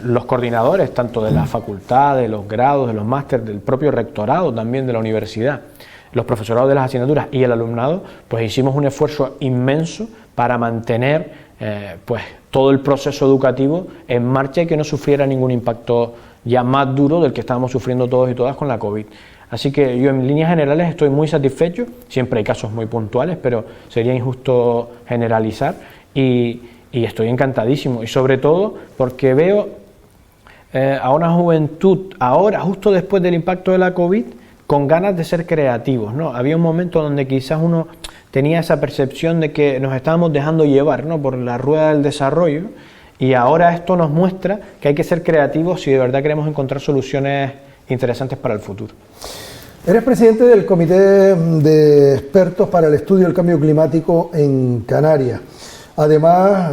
los coordinadores, tanto de la facultad, de los grados, de los másteres, del propio rectorado también de la universidad, los profesorados de las asignaturas y el alumnado, pues hicimos un esfuerzo inmenso para mantener pues todo el proceso educativo en marcha y que no sufriera ningún impacto ya más duro del que estábamos sufriendo todos y todas con la COVID. Así que yo en líneas generales estoy muy satisfecho, siempre hay casos muy puntuales, pero sería injusto generalizar y estoy encantadísimo, y sobre todo porque veo a una juventud ahora, justo después del impacto de la COVID, con ganas de ser creativos, ¿no? Había un momento donde quizás uno tenía esa percepción de que nos estábamos dejando llevar, ¿no?, por la rueda del desarrollo, y ahora esto nos muestra que hay que ser creativos si de verdad queremos encontrar soluciones interesantes para el futuro. Eres presidente del Comité de Expertos para el Estudio del Cambio Climático en Canarias. Además,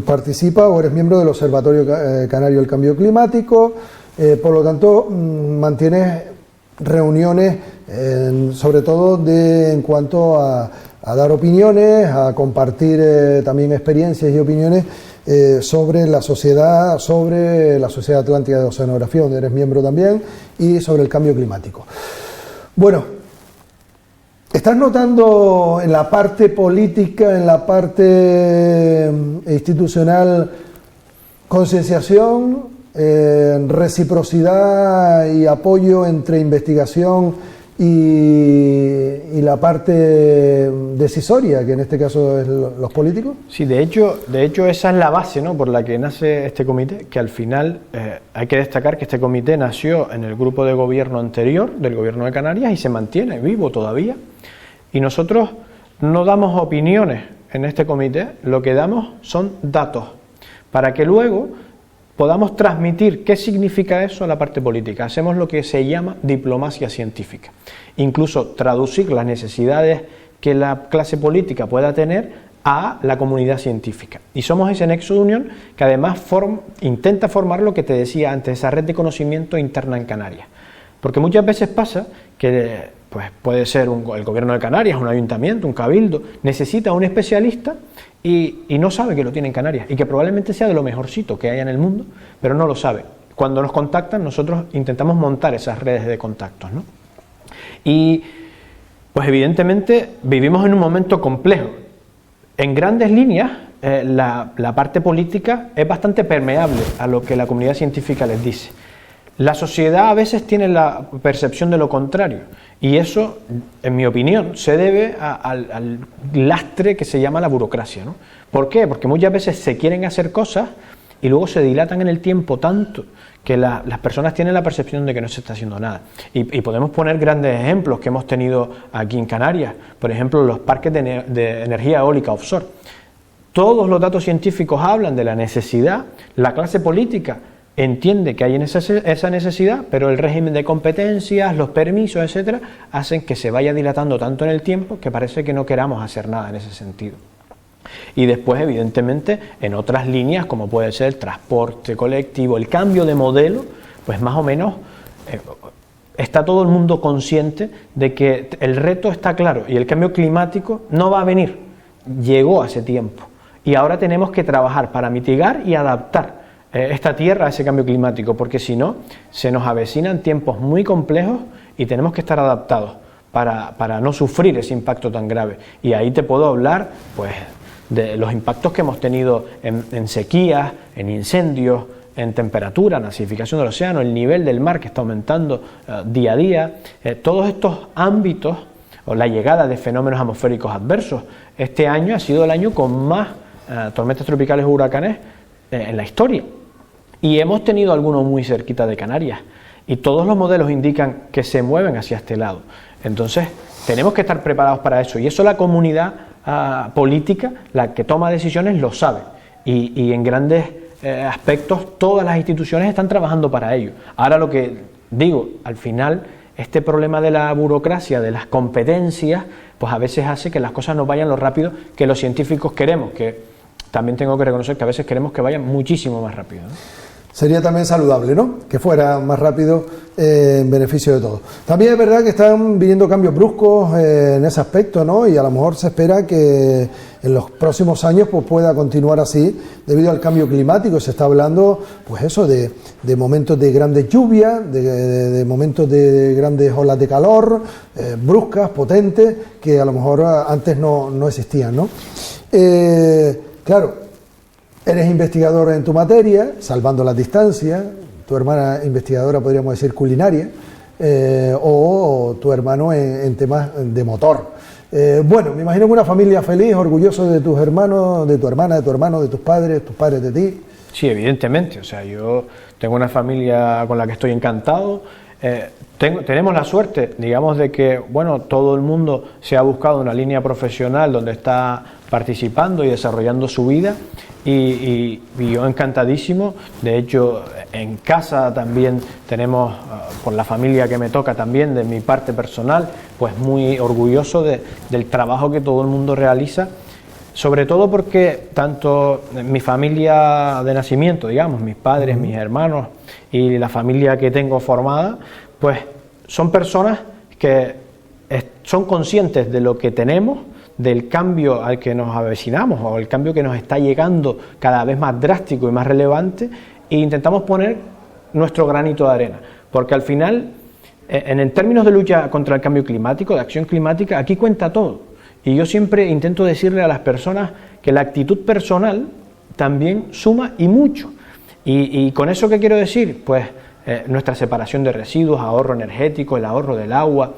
participa o eres miembro del Observatorio Canario del Cambio Climático, por lo tanto, mantienes reuniones, sobre todo en cuanto a dar opiniones, a compartir también experiencias y opiniones sobre la sociedad atlántica de oceanografía, donde eres miembro también, y sobre el cambio climático. Bueno, ¿estás notando en la parte política, en la parte institucional, concienciación, reciprocidad y apoyo entre investigación y la parte decisoria, que en este caso es los políticos? Sí, de hecho esa es la base, ¿no?, por la que nace este comité, que al final hay que destacar que este comité nació en el grupo de gobierno anterior, del gobierno de Canarias, y se mantiene vivo todavía. Y nosotros no damos opiniones en este comité, lo que damos son datos, para que luego podamos transmitir qué significa eso a la parte política. Hacemos lo que se llama diplomacia científica, incluso traducir las necesidades que la clase política pueda tener a la comunidad científica. Y somos ese nexo de unión que además intenta formar lo que te decía antes, esa red de conocimiento interna en Canarias. Porque muchas veces pasa que pues puede ser el gobierno de Canarias, un ayuntamiento, un cabildo, necesita un especialista y no sabe que lo tiene en Canarias y que probablemente sea de lo mejorcito que haya en el mundo, pero no lo sabe. Cuando nos contactan, nosotros intentamos montar esas redes de contactos, ¿no? Y pues evidentemente vivimos en un momento complejo. En grandes líneas, la parte política es bastante permeable a lo que la comunidad científica les dice. La sociedad a veces tiene la percepción de lo contrario, y eso, en mi opinión, se debe al lastre que se llama la burocracia, ¿no? ¿Por qué? Porque muchas veces se quieren hacer cosas y luego se dilatan en el tiempo tanto que las personas tienen la percepción de que no se está haciendo nada. Y podemos poner grandes ejemplos que hemos tenido aquí en Canarias, por ejemplo, los parques de energía eólica offshore. Todos los datos científicos hablan de la necesidad, la clase política entiende que hay esa necesidad, pero el régimen de competencias, los permisos, etcétera, hacen que se vaya dilatando tanto en el tiempo que parece que no queramos hacer nada en ese sentido. Y después, evidentemente, en otras líneas, como puede ser el transporte colectivo, el cambio de modelo, pues más o menos está todo el mundo consciente de que el reto está claro y el cambio climático no va a venir, llegó hace tiempo y ahora tenemos que trabajar para mitigar y adaptar esta tierra a ese cambio climático, porque si no, se nos avecinan tiempos muy complejos y tenemos que estar adaptados para no sufrir ese impacto tan grave. Y ahí te puedo hablar pues de los impactos que hemos tenido en sequías, en incendios, en temperatura, en acidificación del océano, el nivel del mar que está aumentando día a día, todos estos ámbitos o la llegada de fenómenos atmosféricos adversos. Este año ha sido el año con más tormentas tropicales o huracanes en la historia y hemos tenido algunos muy cerquita de Canarias y todos los modelos indican que se mueven hacia este lado. Entonces tenemos que estar preparados para eso y eso la comunidad política, la que toma decisiones, lo sabe y en grandes aspectos todas las instituciones están trabajando para ello. Ahora lo que digo, al final este problema de la burocracia, de las competencias, pues a veces hace que las cosas no vayan lo rápido que los científicos queremos, que también tengo que reconocer que a veces queremos que vayan muchísimo más rápido, ¿no? Sería también saludable, ¿no?, que fuera más rápido en beneficio de todos. También es verdad que están viniendo cambios bruscos en ese aspecto, ¿no?, y a lo mejor se espera que en los próximos años pues pueda continuar así debido al cambio climático. Se está hablando pues eso de momentos de grandes lluvias, de momentos de grandes olas de calor, bruscas, potentes, que a lo mejor antes no existían, ¿no? Claro, eres investigador en tu materia, salvando las distancias, tu hermana investigadora, podríamos decir, culinaria, o tu hermano en temas de motor. Bueno, me imagino que una familia feliz, orgulloso de tus hermanos, de tu hermana, de tu hermano, de tus padres de ti. Sí, evidentemente, o sea, yo tengo una familia con la que estoy encantado. Tenemos la suerte, digamos, de que bueno, todo el mundo se ha buscado una línea profesional donde está participando y desarrollando su vida y yo encantadísimo. De hecho, en casa también tenemos, por la familia que me toca también, de mi parte personal, pues muy orgulloso del trabajo que todo el mundo realiza, sobre todo porque tanto mi familia de nacimiento, digamos, mis padres, mis hermanos y la familia que tengo formada, pues son personas que son conscientes de lo que tenemos, del cambio al que nos avecinamos o el cambio que nos está llegando cada vez más drástico y más relevante, e intentamos poner nuestro granito de arena, porque al final, en términos de lucha contra el cambio climático, de acción climática, aquí cuenta todo. Y yo siempre intento decirle a las personas que la actitud personal también suma y mucho. Y con eso, ¿qué quiero decir? Pues nuestra separación de residuos, ahorro energético, el ahorro del agua,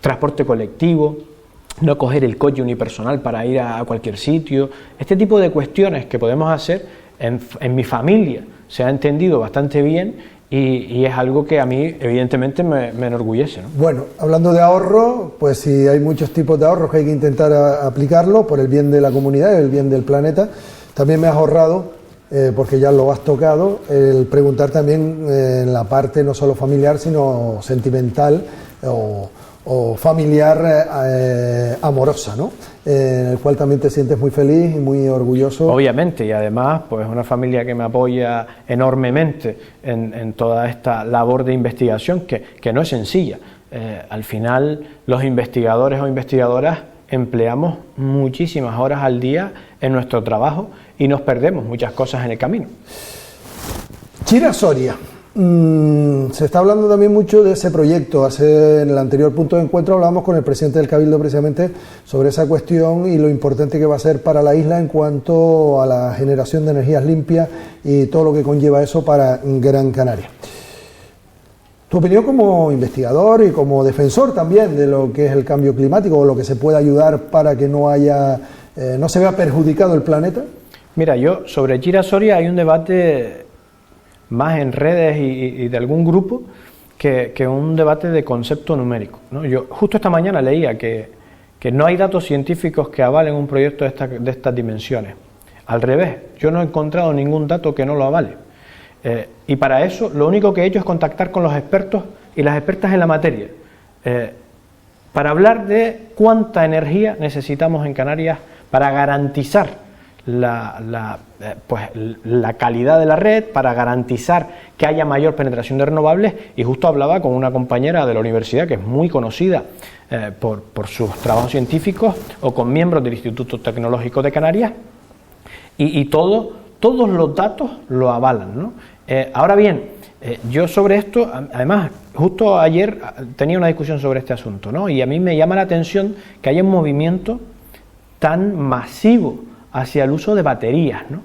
transporte colectivo, no coger el coche unipersonal para ir a cualquier sitio. Este tipo de cuestiones que podemos hacer en mi familia se ha entendido bastante bien y es algo que a mí evidentemente me enorgullece, ¿no? Bueno, hablando de ahorro, pues sí, hay muchos tipos de ahorros que hay que intentar aplicarlo por el bien de la comunidad y el bien del planeta. También me has ahorrado, porque ya lo has tocado, el preguntar también en la parte no solo familiar, sino sentimental o familiar, amorosa, ¿no? En el cual también te sientes muy feliz y muy orgulloso. Obviamente, y además pues una familia que me apoya enormemente en toda esta labor de investigación que no es sencilla. Al final los investigadores o investigadoras empleamos muchísimas horas al día en nuestro trabajo y nos perdemos muchas cosas en el camino. Chira Soria. Se está hablando también mucho de ese proyecto. En el anterior punto de encuentro hablábamos con el presidente del Cabildo precisamente sobre esa cuestión y lo importante que va a ser para la isla en cuanto a la generación de energías limpias y todo lo que conlleva eso para Gran Canaria. Tu opinión como investigador y como defensor también de lo que es el cambio climático o lo que se puede ayudar para que no se vea perjudicado el planeta. Mira, yo sobre Chira Soria hay un debate más en redes y de algún grupo que un debate de concepto numérico, ¿no? Yo justo esta mañana leía que no hay datos científicos que avalen un proyecto de estas dimensiones. Al revés, yo no he encontrado ningún dato que no lo avale. Y para eso lo único que he hecho es contactar con los expertos y las expertas en la materia, para hablar de cuánta energía necesitamos en Canarias para garantizar pues, la calidad de la red, para garantizar que haya mayor penetración de renovables. Y justo hablaba con una compañera de la universidad que es muy conocida por sus trabajos científicos, o con miembros del Instituto Tecnológico de Canarias, y todos los datos lo avalan, ¿no? Ahora bien, yo sobre esto, además, justo ayer tenía una discusión sobre este asunto, ¿no? Y a mí me llama la atención que haya un movimiento tan masivo hacia el uso de baterías, ¿no?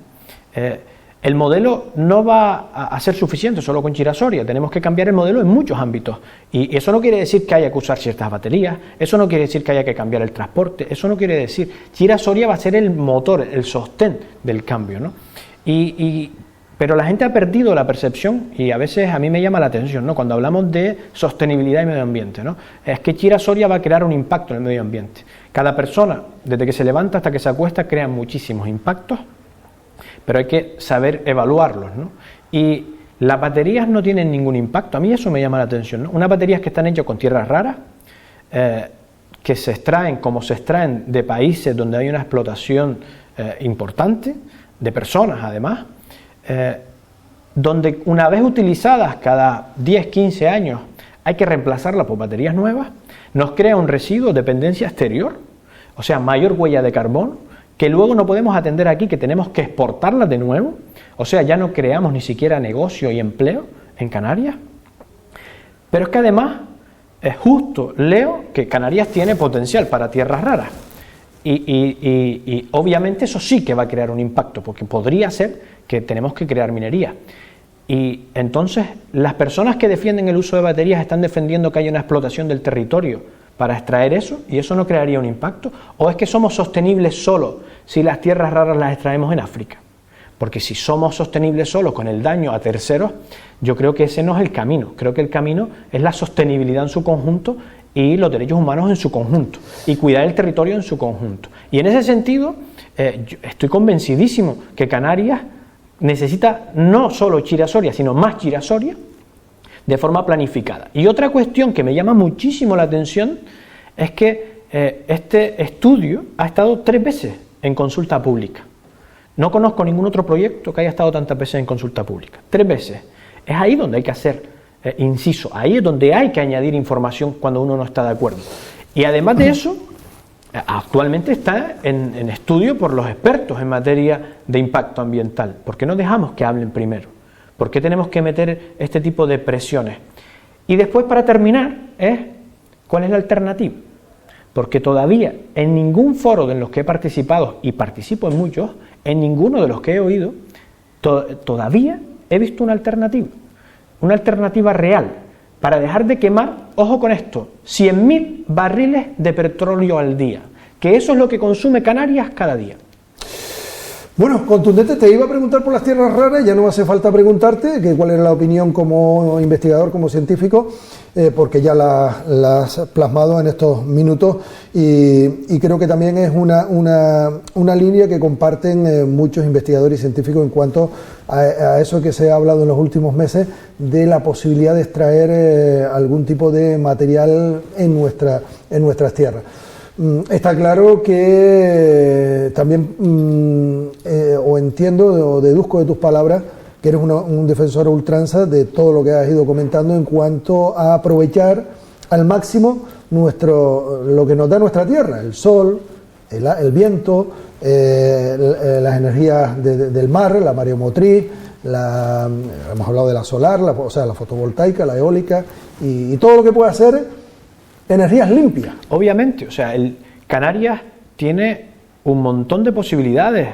El modelo no va a ser suficiente solo con Chira-Soria, tenemos que cambiar el modelo en muchos ámbitos, y eso no quiere decir que haya que usar ciertas baterías, eso no quiere decir que haya que cambiar el transporte, eso no quiere decir, Chira-Soria va a ser el motor, el sostén del cambio, ¿no? Pero la gente ha perdido la percepción, y a veces a mí me llama la atención, ¿no? Cuando hablamos de sostenibilidad y medio ambiente, ¿no? Es que Chira-Soria va a crear un impacto en el medio ambiente. Cada persona, desde que se levanta hasta que se acuesta, crea muchísimos impactos, pero hay que saber evaluarlos, ¿no? Y las baterías no tienen ningún impacto. A mí eso me llama la atención, ¿no? Unas baterías que están hechas con tierras raras, que se extraen como se extraen de países donde hay una explotación importante, de personas además, donde una vez utilizadas cada 10, 15 años hay que reemplazarlas por baterías nuevas, nos crea un residuo, dependencia exterior, o sea, mayor huella de carbono, que luego no podemos atender aquí, que tenemos que exportarlas de nuevo, o sea, ya no creamos ni siquiera negocio y empleo en Canarias. Pero es que además, justo leo que Canarias tiene potencial para tierras raras, y obviamente eso sí que va a crear un impacto, porque podría ser que tenemos que crear minería. Y entonces las personas que defienden el uso de baterías están defendiendo que haya una explotación del territorio para extraer eso, y eso no crearía un impacto. ¿O es que somos sostenibles solo si las tierras raras las extraemos en África? Porque si somos sostenibles solo con el daño a terceros, yo creo que ese no es el camino. Creo que el camino es la sostenibilidad en su conjunto y los derechos humanos en su conjunto, y cuidar el territorio en su conjunto. Y en ese sentido, yo estoy convencidísimo que Canarias necesita no solo Chira-Soria, sino más Chira-Soria, de forma planificada. Y otra cuestión que me llama muchísimo la atención es que este estudio ha estado 3 veces en consulta pública. No conozco ningún otro proyecto que haya estado tantas veces en consulta pública. 3 veces. Es ahí donde hay que hacer inciso, ahí es donde hay que añadir información cuando uno no está de acuerdo. Y además de eso, actualmente está en estudio por los expertos en materia de impacto ambiental. ¿Por qué no dejamos que hablen primero? ¿Por qué tenemos que meter este tipo de presiones? Y después, para terminar, ¿cuál es la alternativa? Porque todavía en ningún foro en los que he participado, y participo en muchos, en ninguno de los que he oído, todavía he visto una alternativa real para dejar de quemar, ojo con esto, 100.000 barriles de petróleo al día, que eso es lo que consume Canarias cada día. Bueno, contundente. Te iba a preguntar por las tierras raras, ya no hace falta preguntarte que cuál era la opinión como investigador, como científico, porque ya la has plasmado en estos minutos, y creo que también es una línea que comparten muchos investigadores y científicos en cuanto a eso que se ha hablado en los últimos meses, de la posibilidad de extraer algún tipo de material en nuestras tierras. Está claro que también o entiendo o deduzco de tus palabras que eres un defensor a ultranza de todo lo que has ido comentando en cuanto a aprovechar al máximo lo que nos da nuestra tierra, el sol, el viento, las energías del mar, la mareomotriz, hemos hablado de la solar, o sea, la fotovoltaica, la eólica y todo lo que pueda ser energías limpias. Obviamente, o sea, Canarias tiene un montón de posibilidades,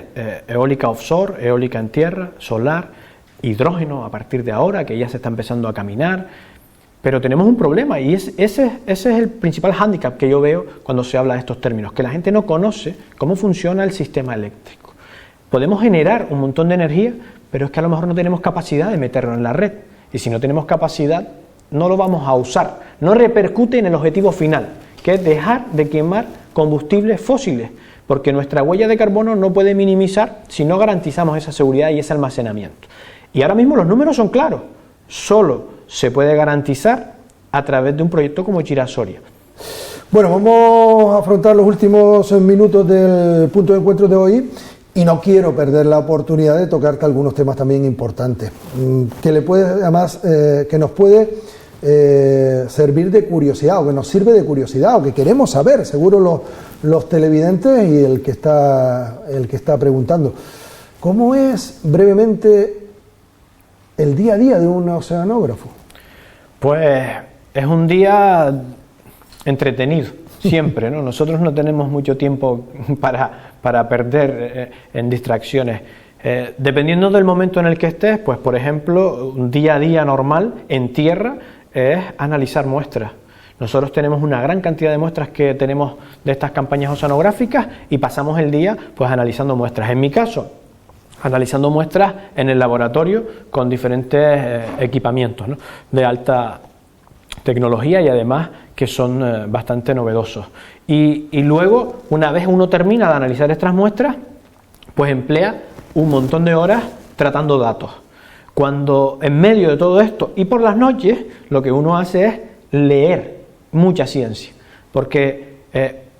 eólica offshore, eólica en tierra, solar, hidrógeno a partir de ahora, que ya se está empezando a caminar, pero tenemos un problema, y ese es el principal hándicap que yo veo cuando se habla de estos términos, que la gente no conoce cómo funciona el sistema eléctrico. Podemos generar un montón de energía, pero es que a lo mejor no tenemos capacidad de meterlo en la red, y si no tenemos capacidad, no lo vamos a usar, no repercute en el objetivo final, que es dejar de quemar combustibles fósiles, porque nuestra huella de carbono no puede minimizar si no garantizamos esa seguridad y ese almacenamiento. Y ahora mismo los números son claros, solo se puede garantizar a través de un proyecto como Chira-Soria. Bueno, vamos a afrontar los últimos minutos del punto de encuentro de hoy, Y no quiero perder la oportunidad de tocarte algunos temas también importantes, que le puede, además, que nos puede servir de curiosidad, o que nos sirve de curiosidad, o que queremos saber, seguro los televidentes y el que está preguntando. ¿Cómo es brevemente el día a día de un oceanógrafo? Pues es un día entretenido, siempre, ¿no? Nosotros no tenemos mucho tiempo para perder en distracciones. Dependiendo del momento en el que estés, pues por ejemplo, un día a día normal en tierra es analizar muestras. Nosotros tenemos una gran cantidad de muestras que tenemos de estas campañas oceanográficas y pasamos el día pues analizando muestras. En mi caso, analizando muestras en el laboratorio con diferentes equipamientos, ¿no?, de alta tecnología y además que son bastante novedosos. Y luego, una vez uno termina de analizar estas muestras, pues emplea un montón de horas tratando datos. Cuando en medio de todo esto y por las noches, lo que uno hace es leer mucha ciencia, porque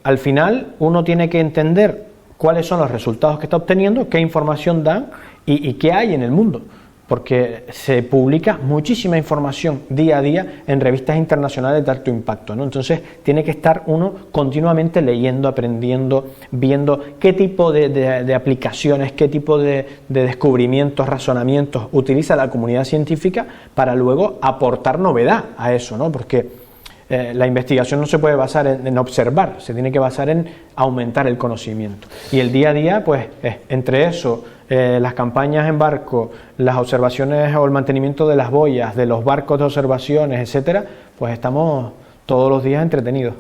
al final uno tiene que entender cuáles son los resultados que está obteniendo, qué información dan y qué hay en el mundo, porque se publica muchísima información día a día en revistas internacionales de alto impacto, ¿no? Entonces tiene que estar uno continuamente leyendo, aprendiendo, viendo qué tipo de aplicaciones, qué tipo de descubrimientos, razonamientos utiliza la comunidad científica para luego aportar novedad a eso, ¿no? Porque la investigación no se puede basar en observar, se tiene que basar en aumentar el conocimiento. Y el día a día, pues, entre eso, las campañas en barco, las observaciones o el mantenimiento de las boyas, de los barcos de observaciones, etcétera, pues estamos todos los días entretenidos.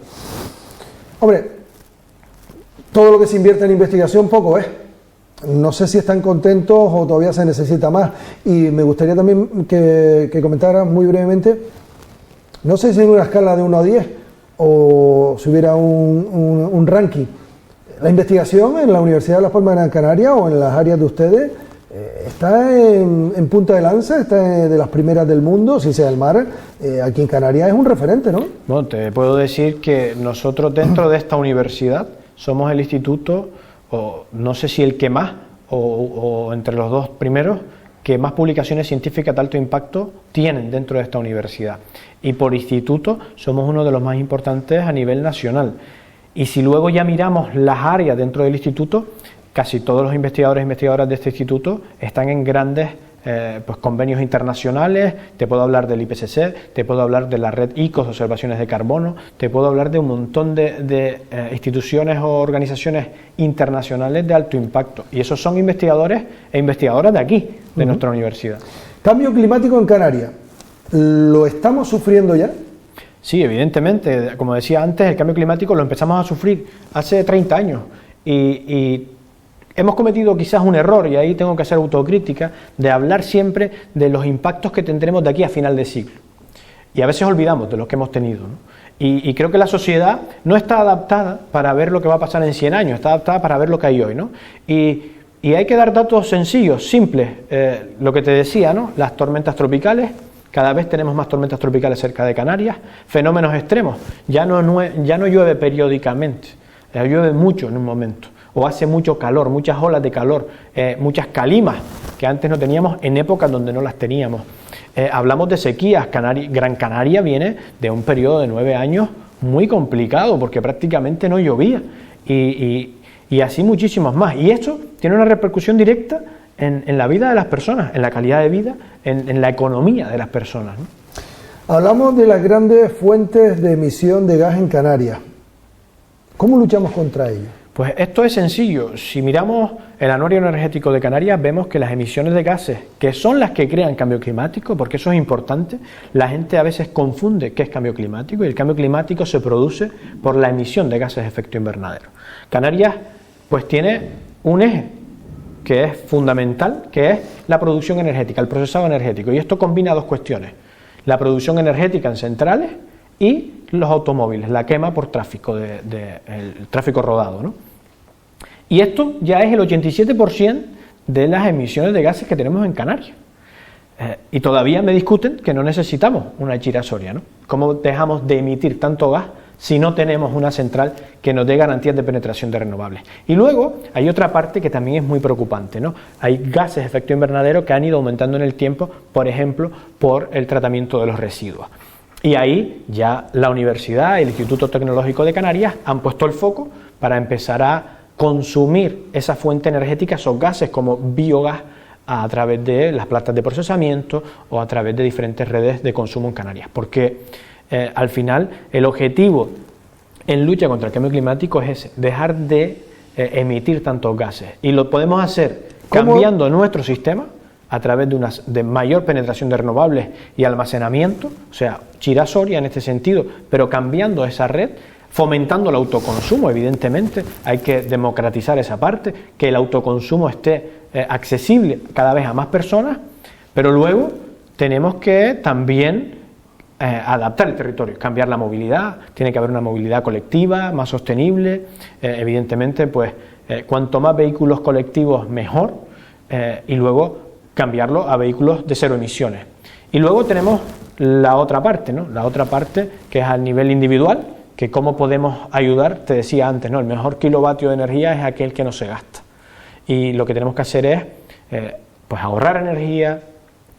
Hombre, todo lo que se invierte en investigación poco es. No sé si están contentos o todavía se necesita más. Y me gustaría también que comentaras muy brevemente, no sé si en una escala de 1 a 10 o si hubiera un ranking. La investigación en la Universidad de Las Palmas de Gran Canaria o en las áreas de ustedes está en punta de lanza, está de las primeras del mundo, si sea el mar. Aquí en Canarias es un referente, ¿no? Bueno, te puedo decir que nosotros dentro de esta universidad somos el instituto, o no sé si el que más, o entre los dos primeros, que más publicaciones científicas de alto impacto tienen dentro de esta universidad. Y por instituto somos uno de los más importantes a nivel nacional. Y si luego ya miramos las áreas dentro del instituto, casi todos los investigadores e investigadoras de este instituto están en grandes pues convenios internacionales. Te puedo hablar del IPCC, te puedo hablar de la red ICOS de observaciones de carbono, te puedo hablar de un montón de instituciones o organizaciones internacionales de alto impacto. Y esos son investigadores e investigadoras de aquí, de nuestra universidad. Cambio climático en Canarias, ¿lo estamos sufriendo ya? Sí, evidentemente. Como decía antes, el cambio climático lo empezamos a sufrir hace 30 años y hemos cometido quizás un error, y ahí tengo que hacer autocrítica, de hablar siempre de los impactos que tendremos de aquí a final de siglo. Y a veces olvidamos de los que hemos tenido, ¿no? Y creo que la sociedad no está adaptada para ver lo que va a pasar en 100 años, está adaptada para ver lo que hay hoy, ¿no? Y hay que dar datos sencillos, simples. Lo que te decía, ¿no? Las tormentas tropicales, cada vez tenemos más tormentas tropicales cerca de Canarias. Fenómenos extremos, ya no llueve periódicamente, llueve mucho en un momento. O hace mucho calor, muchas olas de calor, muchas calimas que antes no teníamos en épocas donde no las teníamos. Hablamos de sequías. Gran Canaria viene de un periodo de 9 años muy complicado porque prácticamente no llovía y así muchísimos más. Y esto tiene una repercusión directa en la vida de las personas, en la calidad de vida, en la economía de las personas, ¿no? Hablamos de las grandes fuentes de emisión de gas en Canarias. ¿Cómo luchamos contra ello? Pues esto es sencillo. Si miramos el anuario energético de Canarias, vemos que las emisiones de gases, que son las que crean cambio climático, porque eso es importante, la gente a veces confunde qué es cambio climático, y el cambio climático se produce por la emisión de gases de efecto invernadero. Canarias pues tiene un eje que es fundamental, que es la producción energética, el procesado energético, y esto combina dos cuestiones: la producción energética en centrales y los automóviles, la quema por tráfico, el tráfico rodado, ¿no? Y esto ya es el 87% de las emisiones de gases que tenemos en Canarias. Y todavía me discuten que no necesitamos una Chira Soria, ¿no? ¿Cómo dejamos de emitir tanto gas si no tenemos una central que nos dé garantías de penetración de renovables. Y luego hay otra parte que también es muy preocupante, ¿no? Hay gases de efecto invernadero que han ido aumentando en el tiempo, por ejemplo, por el tratamiento de los residuos. Y ahí ya la universidad y el Instituto Tecnológico de Canarias han puesto el foco para empezar a consumir esa fuente energética, esos gases como biogás, a través de las plantas de procesamiento o a través de diferentes redes de consumo en Canarias. Porque al final el objetivo en lucha contra el cambio climático es ese, dejar de emitir tantos gases. Y lo podemos hacer cambiando nuestro sistema a través de mayor penetración de renovables y almacenamiento, o sea, Chira-Soria en este sentido, pero cambiando esa red, fomentando el autoconsumo, evidentemente, hay que democratizar esa parte, que el autoconsumo esté accesible cada vez a más personas, pero luego tenemos que también adaptar el territorio, cambiar la movilidad, tiene que haber una movilidad colectiva, más sostenible, evidentemente, pues cuanto más vehículos colectivos mejor, y luego cambiarlo a vehículos de cero emisiones. Y luego tenemos la otra parte, ¿no? La otra parte que es a nivel individual, que cómo podemos ayudar, te decía antes, ¿no? El mejor kilovatio de energía es aquel que no se gasta. Y lo que tenemos que hacer es pues ahorrar energía,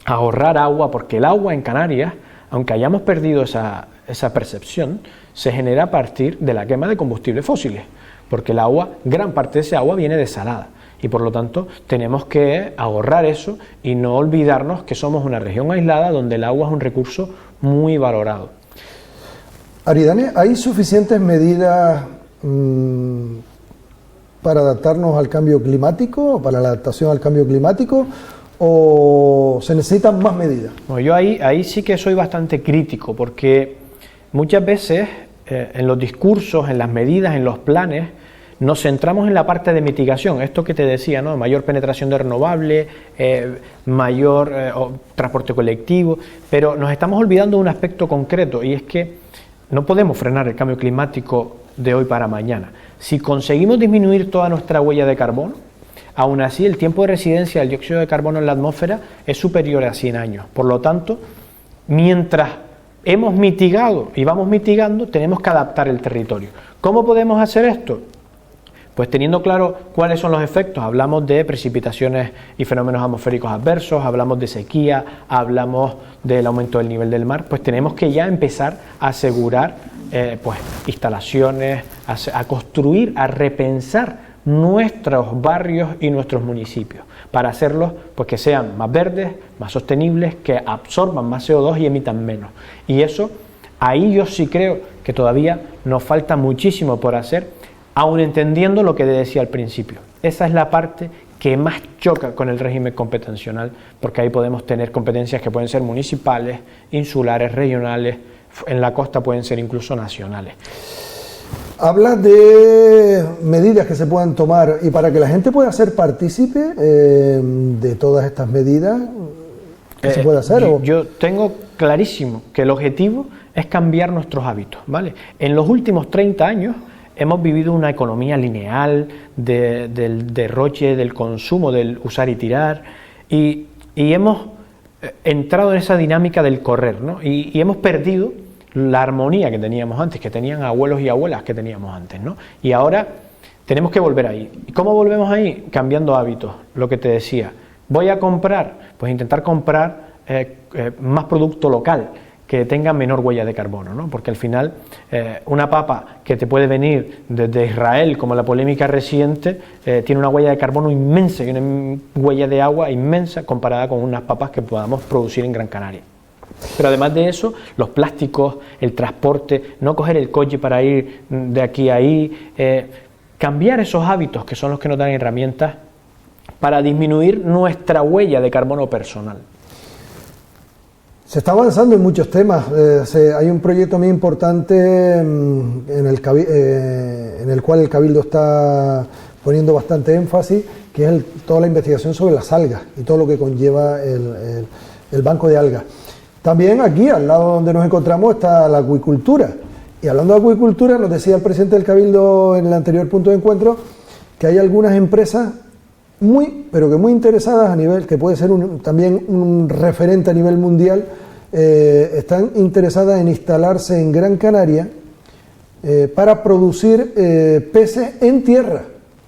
ahorrar agua, porque el agua en Canarias, aunque hayamos perdido esa percepción, se genera a partir de la quema de combustibles fósiles, porque el agua, gran parte de ese agua viene desalada. Y por lo tanto tenemos que ahorrar eso y no olvidarnos que somos una región aislada donde el agua es un recurso muy valorado. Aridane, ¿hay suficientes medidas para adaptarnos al cambio climático, para la adaptación al cambio climático, o se necesitan más medidas? Bueno, yo ahí sí que soy bastante crítico, porque muchas veces en los discursos, en las medidas, en los planes, nos centramos en la parte de mitigación, esto que te decía, ¿no? Mayor penetración de renovables, mayor transporte colectivo, pero nos estamos olvidando de un aspecto concreto, y es que no podemos frenar el cambio climático de hoy para mañana. Si conseguimos disminuir toda nuestra huella de carbono, aún así el tiempo de residencia del dióxido de carbono en la atmósfera es superior a 100 años. Por lo tanto, mientras hemos mitigado y vamos mitigando, tenemos que adaptar el territorio. ¿Cómo podemos hacer esto? Pues teniendo claro cuáles son los efectos, hablamos de precipitaciones y fenómenos atmosféricos adversos, hablamos de sequía, hablamos del aumento del nivel del mar, pues tenemos que ya empezar a asegurar pues instalaciones, a construir, a repensar nuestros barrios y nuestros municipios, para hacerlos pues que sean más verdes, más sostenibles, que absorban más CO2 y emitan menos. Y eso, ahí yo sí creo que todavía nos falta muchísimo por hacer, aún entendiendo lo que decía al principio. Esa es la parte que más choca con el régimen competencial, porque ahí podemos tener competencias que pueden ser municipales, insulares, regionales, en la costa pueden ser incluso nacionales. Hablas de medidas que se puedan tomar, y para que la gente pueda ser partícipe de todas estas medidas, ¿qué se puede hacer? Yo tengo clarísimo que el objetivo es cambiar nuestros hábitos, ¿vale? En los últimos 30 años hemos vivido una economía lineal del derroche, del consumo, del usar y tirar, y hemos entrado en esa dinámica del correr, ¿no? Y hemos perdido la armonía que teníamos antes, que tenían abuelos y abuelas que teníamos antes, ¿no? Y ahora tenemos que volver ahí. ¿Y cómo volvemos ahí? Cambiando hábitos, lo que te decía. ¿Voy a comprar? Pues intentar comprar más producto local, que tenga menor huella de carbono, ¿no? Porque al final una papa que te puede venir desde Israel, como la polémica reciente, tiene una huella de carbono inmensa y una huella de agua inmensa comparada con unas papas que podamos producir en Gran Canaria. Pero además de eso, los plásticos, el transporte, no coger el coche para ir de aquí a ahí, cambiar esos hábitos que son los que nos dan herramientas para disminuir nuestra huella de carbono personal. Se está avanzando en muchos temas. Hay un proyecto muy importante en el cual el Cabildo está poniendo bastante énfasis, que es toda la investigación sobre las algas y todo lo que conlleva el banco de algas. También aquí, al lado donde nos encontramos, está la acuicultura. Y hablando de acuicultura, nos decía el presidente del Cabildo en el anterior punto de encuentro que hay algunas empresas pero que muy interesadas a nivel, que puede ser también un referente a nivel mundial, están interesadas en instalarse en Gran Canaria para producir peces en tierra.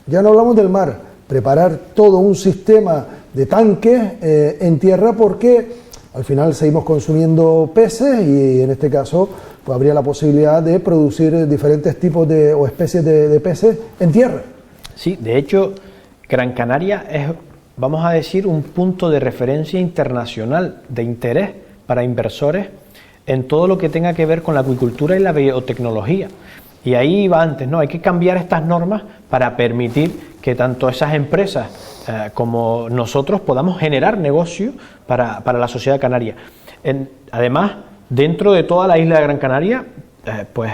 Ya no hablamos del mar, preparar todo un sistema de tanques en tierra, porque al final seguimos consumiendo peces y en este caso pues habría la posibilidad de producir diferentes tipos o especies de peces en tierra. Sí, de hecho, Gran Canaria es, vamos a decir, un punto de referencia internacional de interés para inversores en todo lo que tenga que ver con la acuicultura y la biotecnología. Y ahí va antes, ¿no? Hay que cambiar estas normas para permitir que tanto esas empresas como nosotros podamos generar negocio para la sociedad canaria. Además, dentro de toda la isla de Gran Canaria, pues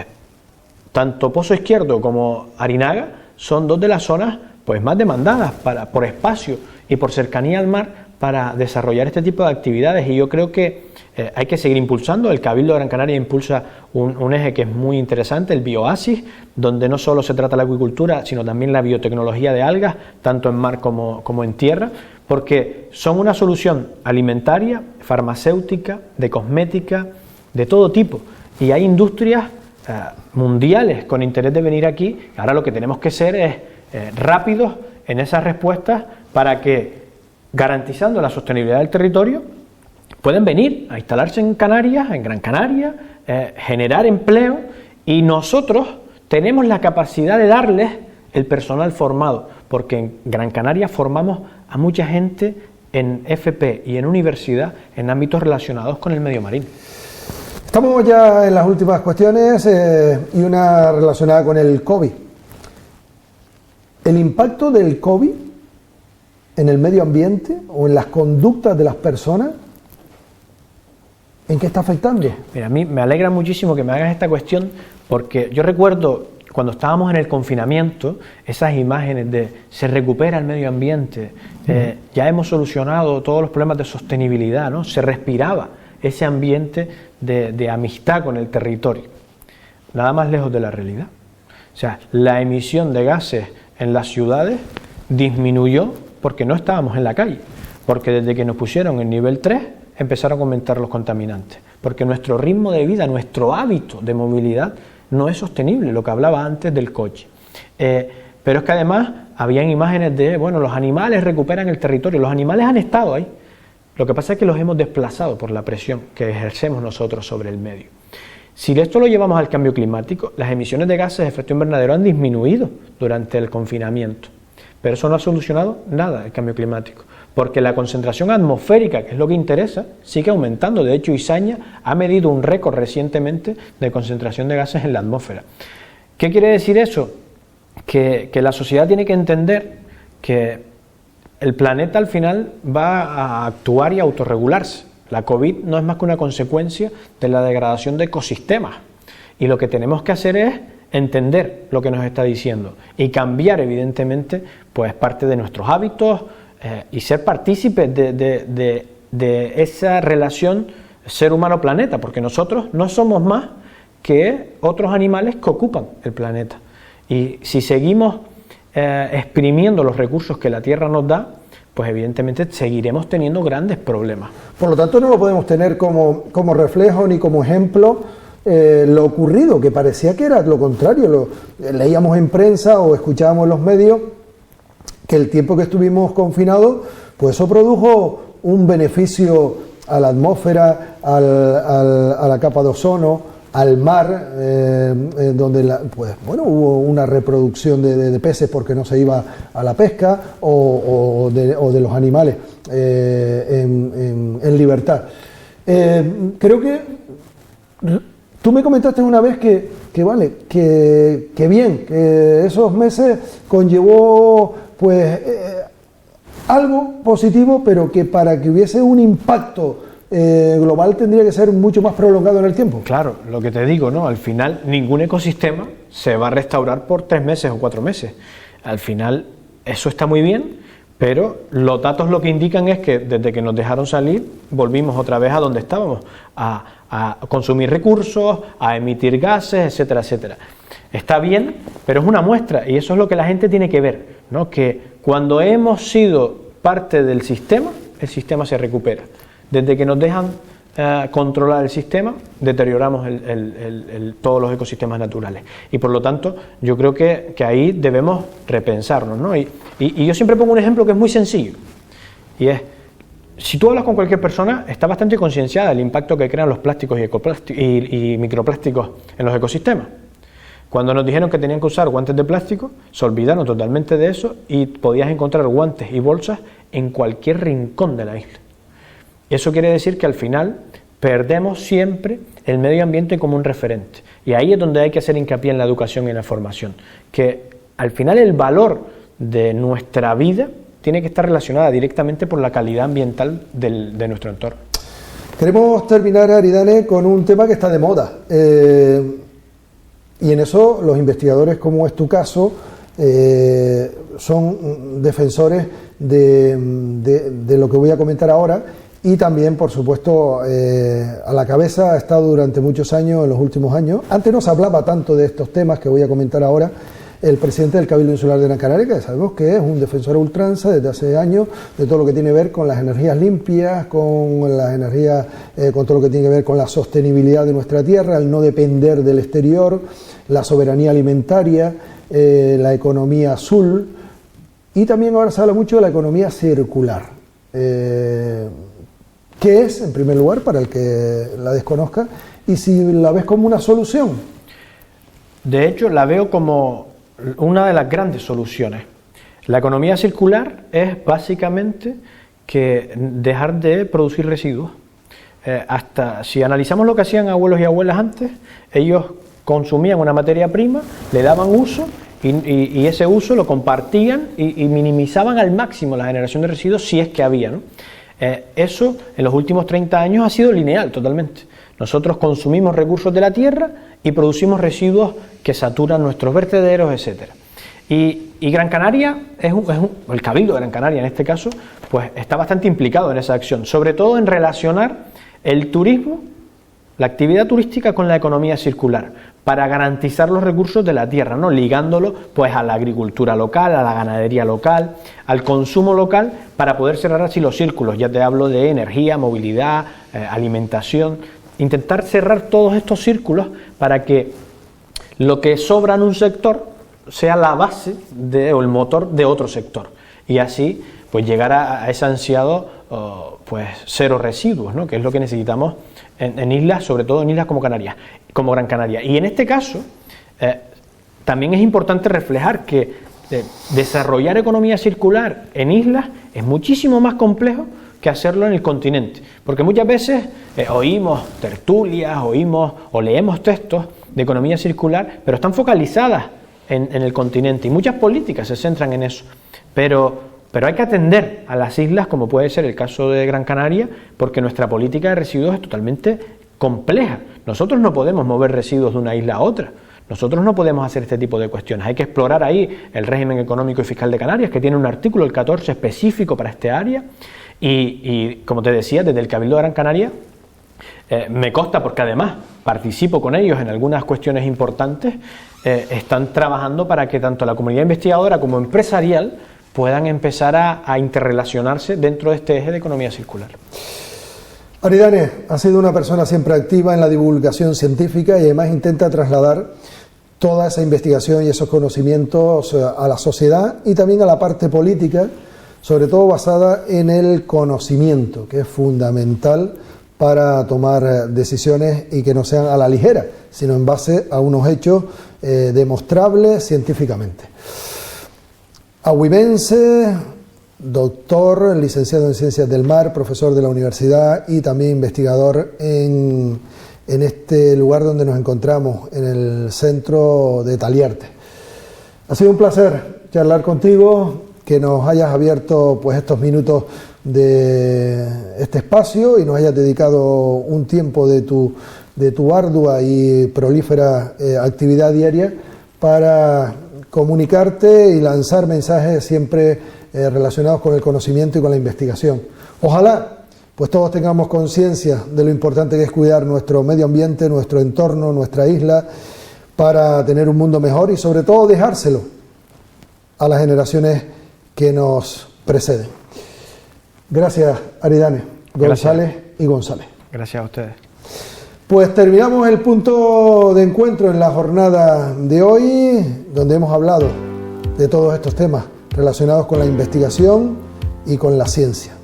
tanto Pozo Izquierdo como Arinaga son dos de las zonas pues más demandadas por espacio y por cercanía al mar para desarrollar este tipo de actividades, y yo creo que hay que seguir impulsando. El Cabildo de Gran Canaria impulsa un eje que es muy interesante, el Bioasis, donde no solo se trata la acuicultura, sino también la biotecnología de algas, tanto en mar como en tierra, porque son una solución alimentaria, farmacéutica, de cosmética, de todo tipo, y hay industrias mundiales con interés de venir aquí. Ahora lo que tenemos que ser es rápidos en esas respuestas para que, garantizando la sostenibilidad del territorio, pueden venir a instalarse en Canarias, en Gran Canaria, generar empleo, y nosotros tenemos la capacidad de darles el personal formado, porque en Gran Canaria formamos a mucha gente en FP y en universidad en ámbitos relacionados con el medio marino. Estamos ya en las últimas cuestiones y una relacionada con el COVID. El impacto del COVID en el medio ambiente o en las conductas de las personas, ¿en qué está afectando? Mira, a mí me alegra muchísimo que me hagas esta cuestión, porque yo recuerdo cuando estábamos en el confinamiento, esas imágenes de se recupera el medio ambiente, ya hemos solucionado todos los problemas de sostenibilidad, ¿no? Se respiraba ese ambiente de amistad con el territorio. Nada más lejos de la realidad. O sea, la emisión de gases en las ciudades disminuyó porque no estábamos en la calle, porque desde que nos pusieron en nivel 3 empezaron a aumentar los contaminantes, porque nuestro ritmo de vida, nuestro hábito de movilidad no es sostenible, lo que hablaba antes del coche. Pero es que además habían imágenes de, bueno, los animales recuperan el territorio, los animales han estado ahí, lo que pasa es que los hemos desplazado por la presión que ejercemos nosotros sobre el medio. Si esto lo llevamos al cambio climático, las emisiones de gases de efecto invernadero han disminuido durante el confinamiento, pero eso no ha solucionado nada el cambio climático, porque la concentración atmosférica, que es lo que interesa, sigue aumentando. De hecho, Izaña ha medido un récord recientemente de concentración de gases en la atmósfera. ¿Qué quiere decir eso? Que la sociedad tiene que entender que el planeta al final va a actuar y a autorregularse. La COVID no es más que una consecuencia de la degradación de ecosistemas, y lo que tenemos que hacer es entender lo que nos está diciendo y cambiar, evidentemente, pues parte de nuestros hábitos y ser partícipes de esa relación ser humano-planeta, porque nosotros no somos más que otros animales que ocupan el planeta, y si seguimos exprimiendo los recursos que la Tierra nos da, pues evidentemente seguiremos teniendo grandes problemas. Por lo tanto, no lo podemos tener como reflejo ni como ejemplo lo ocurrido, que parecía que era lo contrario. Leíamos en prensa o escuchábamos en los medios que el tiempo que estuvimos confinados, pues eso produjo un beneficio a la atmósfera, a la capa de ozono, al mar, donde pues bueno, hubo una reproducción de peces porque no se iba a la pesca, o de los animales en libertad. Creo que tú me comentaste una vez que vale, que bien, que esos meses conllevó pues algo positivo, pero que para que hubiese un impacto global tendría que ser mucho más prolongado en el tiempo. Claro, lo que te digo, ¿no? Al final ningún ecosistema se va a restaurar por 3 meses o 4 meses. Al final eso está muy bien, pero los datos lo que indican es que desde que nos dejaron salir volvimos otra vez a donde estábamos, a consumir recursos, a emitir gases, etcétera, etcétera. Está bien, pero es una muestra, y eso es lo que la gente tiene que ver, ¿no? Que cuando hemos sido parte del sistema, el sistema se recupera. Desde que nos dejan controlar el sistema, deterioramos todos los ecosistemas naturales. Y por lo tanto, yo creo que ahí debemos repensarnos, ¿no? Y yo siempre pongo un ejemplo que es muy sencillo, y es, si tú hablas con cualquier persona, está bastante concienciada del impacto que crean los plásticos y microplásticos en los ecosistemas. Cuando nos dijeron que tenían que usar guantes de plástico, se olvidaron totalmente de eso y podías encontrar guantes y bolsas en cualquier rincón de la isla. Eso quiere decir que al final perdemos siempre el medio ambiente como un referente. Y ahí es donde hay que hacer hincapié en la educación y en la formación. Que al final el valor de nuestra vida tiene que estar relacionada directamente por la calidad ambiental de nuestro entorno. Queremos terminar, Aridane, con un tema que está de moda. Y en eso los investigadores, como es tu caso, son defensores de lo que voy a comentar ahora. Y también, por supuesto, a la cabeza ha estado durante muchos años, en los últimos años. Antes no se hablaba tanto de estos temas que voy a comentar ahora. El presidente del Cabildo Insular de Gran Canaria, que sabemos que es un defensor a ultranza desde hace años de todo lo que tiene que ver con las energías limpias, con las energías, con todo lo que tiene que ver con la sostenibilidad de nuestra tierra, el no depender del exterior, la soberanía alimentaria, la economía azul, y también ahora se habla mucho de la economía circular. ¿Qué es, en primer lugar, para el que la desconozca, y si la ves como una solución? De hecho, la veo como una de las grandes soluciones. La economía circular es básicamente que dejar de producir residuos. Hasta si analizamos lo que hacían abuelos y abuelas antes, ellos consumían una materia prima, le daban uso y ese uso lo compartían y minimizaban al máximo la generación de residuos si es que había, ¿no? Eso en los últimos 30 años ha sido lineal totalmente. Nosotros consumimos recursos de la tierra y producimos residuos que saturan nuestros vertederos, etcétera. Y Gran Canaria, el Cabildo de Gran Canaria en este caso, pues está bastante implicado en esa acción, sobre todo en relacionar el turismo, la actividad turística con la economía circular, para garantizar los recursos de la tierra, ¿no? Ligándolo pues a la agricultura local, a la ganadería local, al consumo local, para poder cerrar así los círculos. Ya te hablo de energía, movilidad, alimentación. Intentar cerrar todos estos círculos para que lo que sobra en un sector sea la base o el motor de otro sector, y así pues llegar a ese ansiado pues cero residuos, ¿no? Que es lo que necesitamos en islas, sobre todo en islas como Canarias, como Gran Canaria. Y en este caso también es importante reflejar que desarrollar economía circular en islas es muchísimo más complejo que hacerlo en el continente, porque muchas veces oímos tertulias, oímos o leemos textos de economía circular, pero están focalizadas en el continente, y muchas políticas se centran en eso, pero hay que atender a las islas, como puede ser el caso de Gran Canaria, porque nuestra política de residuos es totalmente compleja. Nosotros no podemos mover residuos de una isla a otra. Nosotros no podemos hacer este tipo de cuestiones. Hay que explorar ahí el régimen económico y fiscal de Canarias, que tiene un artículo, el 14, específico para este área. Y como te decía, desde el Cabildo de Gran Canaria, me consta, porque además participo con ellos en algunas cuestiones importantes, están trabajando para que tanto la comunidad investigadora como empresarial puedan empezar a interrelacionarse dentro de este eje de economía circular. Aridane ha sido una persona siempre activa en la divulgación científica y además intenta trasladar toda esa investigación y esos conocimientos a la sociedad y también a la parte política, sobre todo basada en el conocimiento, que es fundamental para tomar decisiones y que no sean a la ligera, sino en base a unos hechos demostrables científicamente. Ahuimense, doctor, licenciado en Ciencias del Mar, profesor de la universidad y también investigador en este lugar donde nos encontramos, en el centro de Taliarte. Ha sido un placer charlar contigo, que nos hayas abierto pues estos minutos de este espacio y nos hayas dedicado un tiempo de tu ardua y prolífera actividad diaria para comunicarte y lanzar mensajes siempre relacionados con el conocimiento y con la investigación. Ojalá pues todos tengamos conciencia de lo importante que es cuidar nuestro medio ambiente, nuestro entorno, nuestra isla, para tener un mundo mejor y sobre todo dejárselo a las generaciones que nos preceden. Gracias, Aridane, González y González. Gracias. Gracias a ustedes. Pues terminamos el punto de encuentro en la jornada de hoy, donde hemos hablado de todos estos temas relacionados con la investigación y con la ciencia.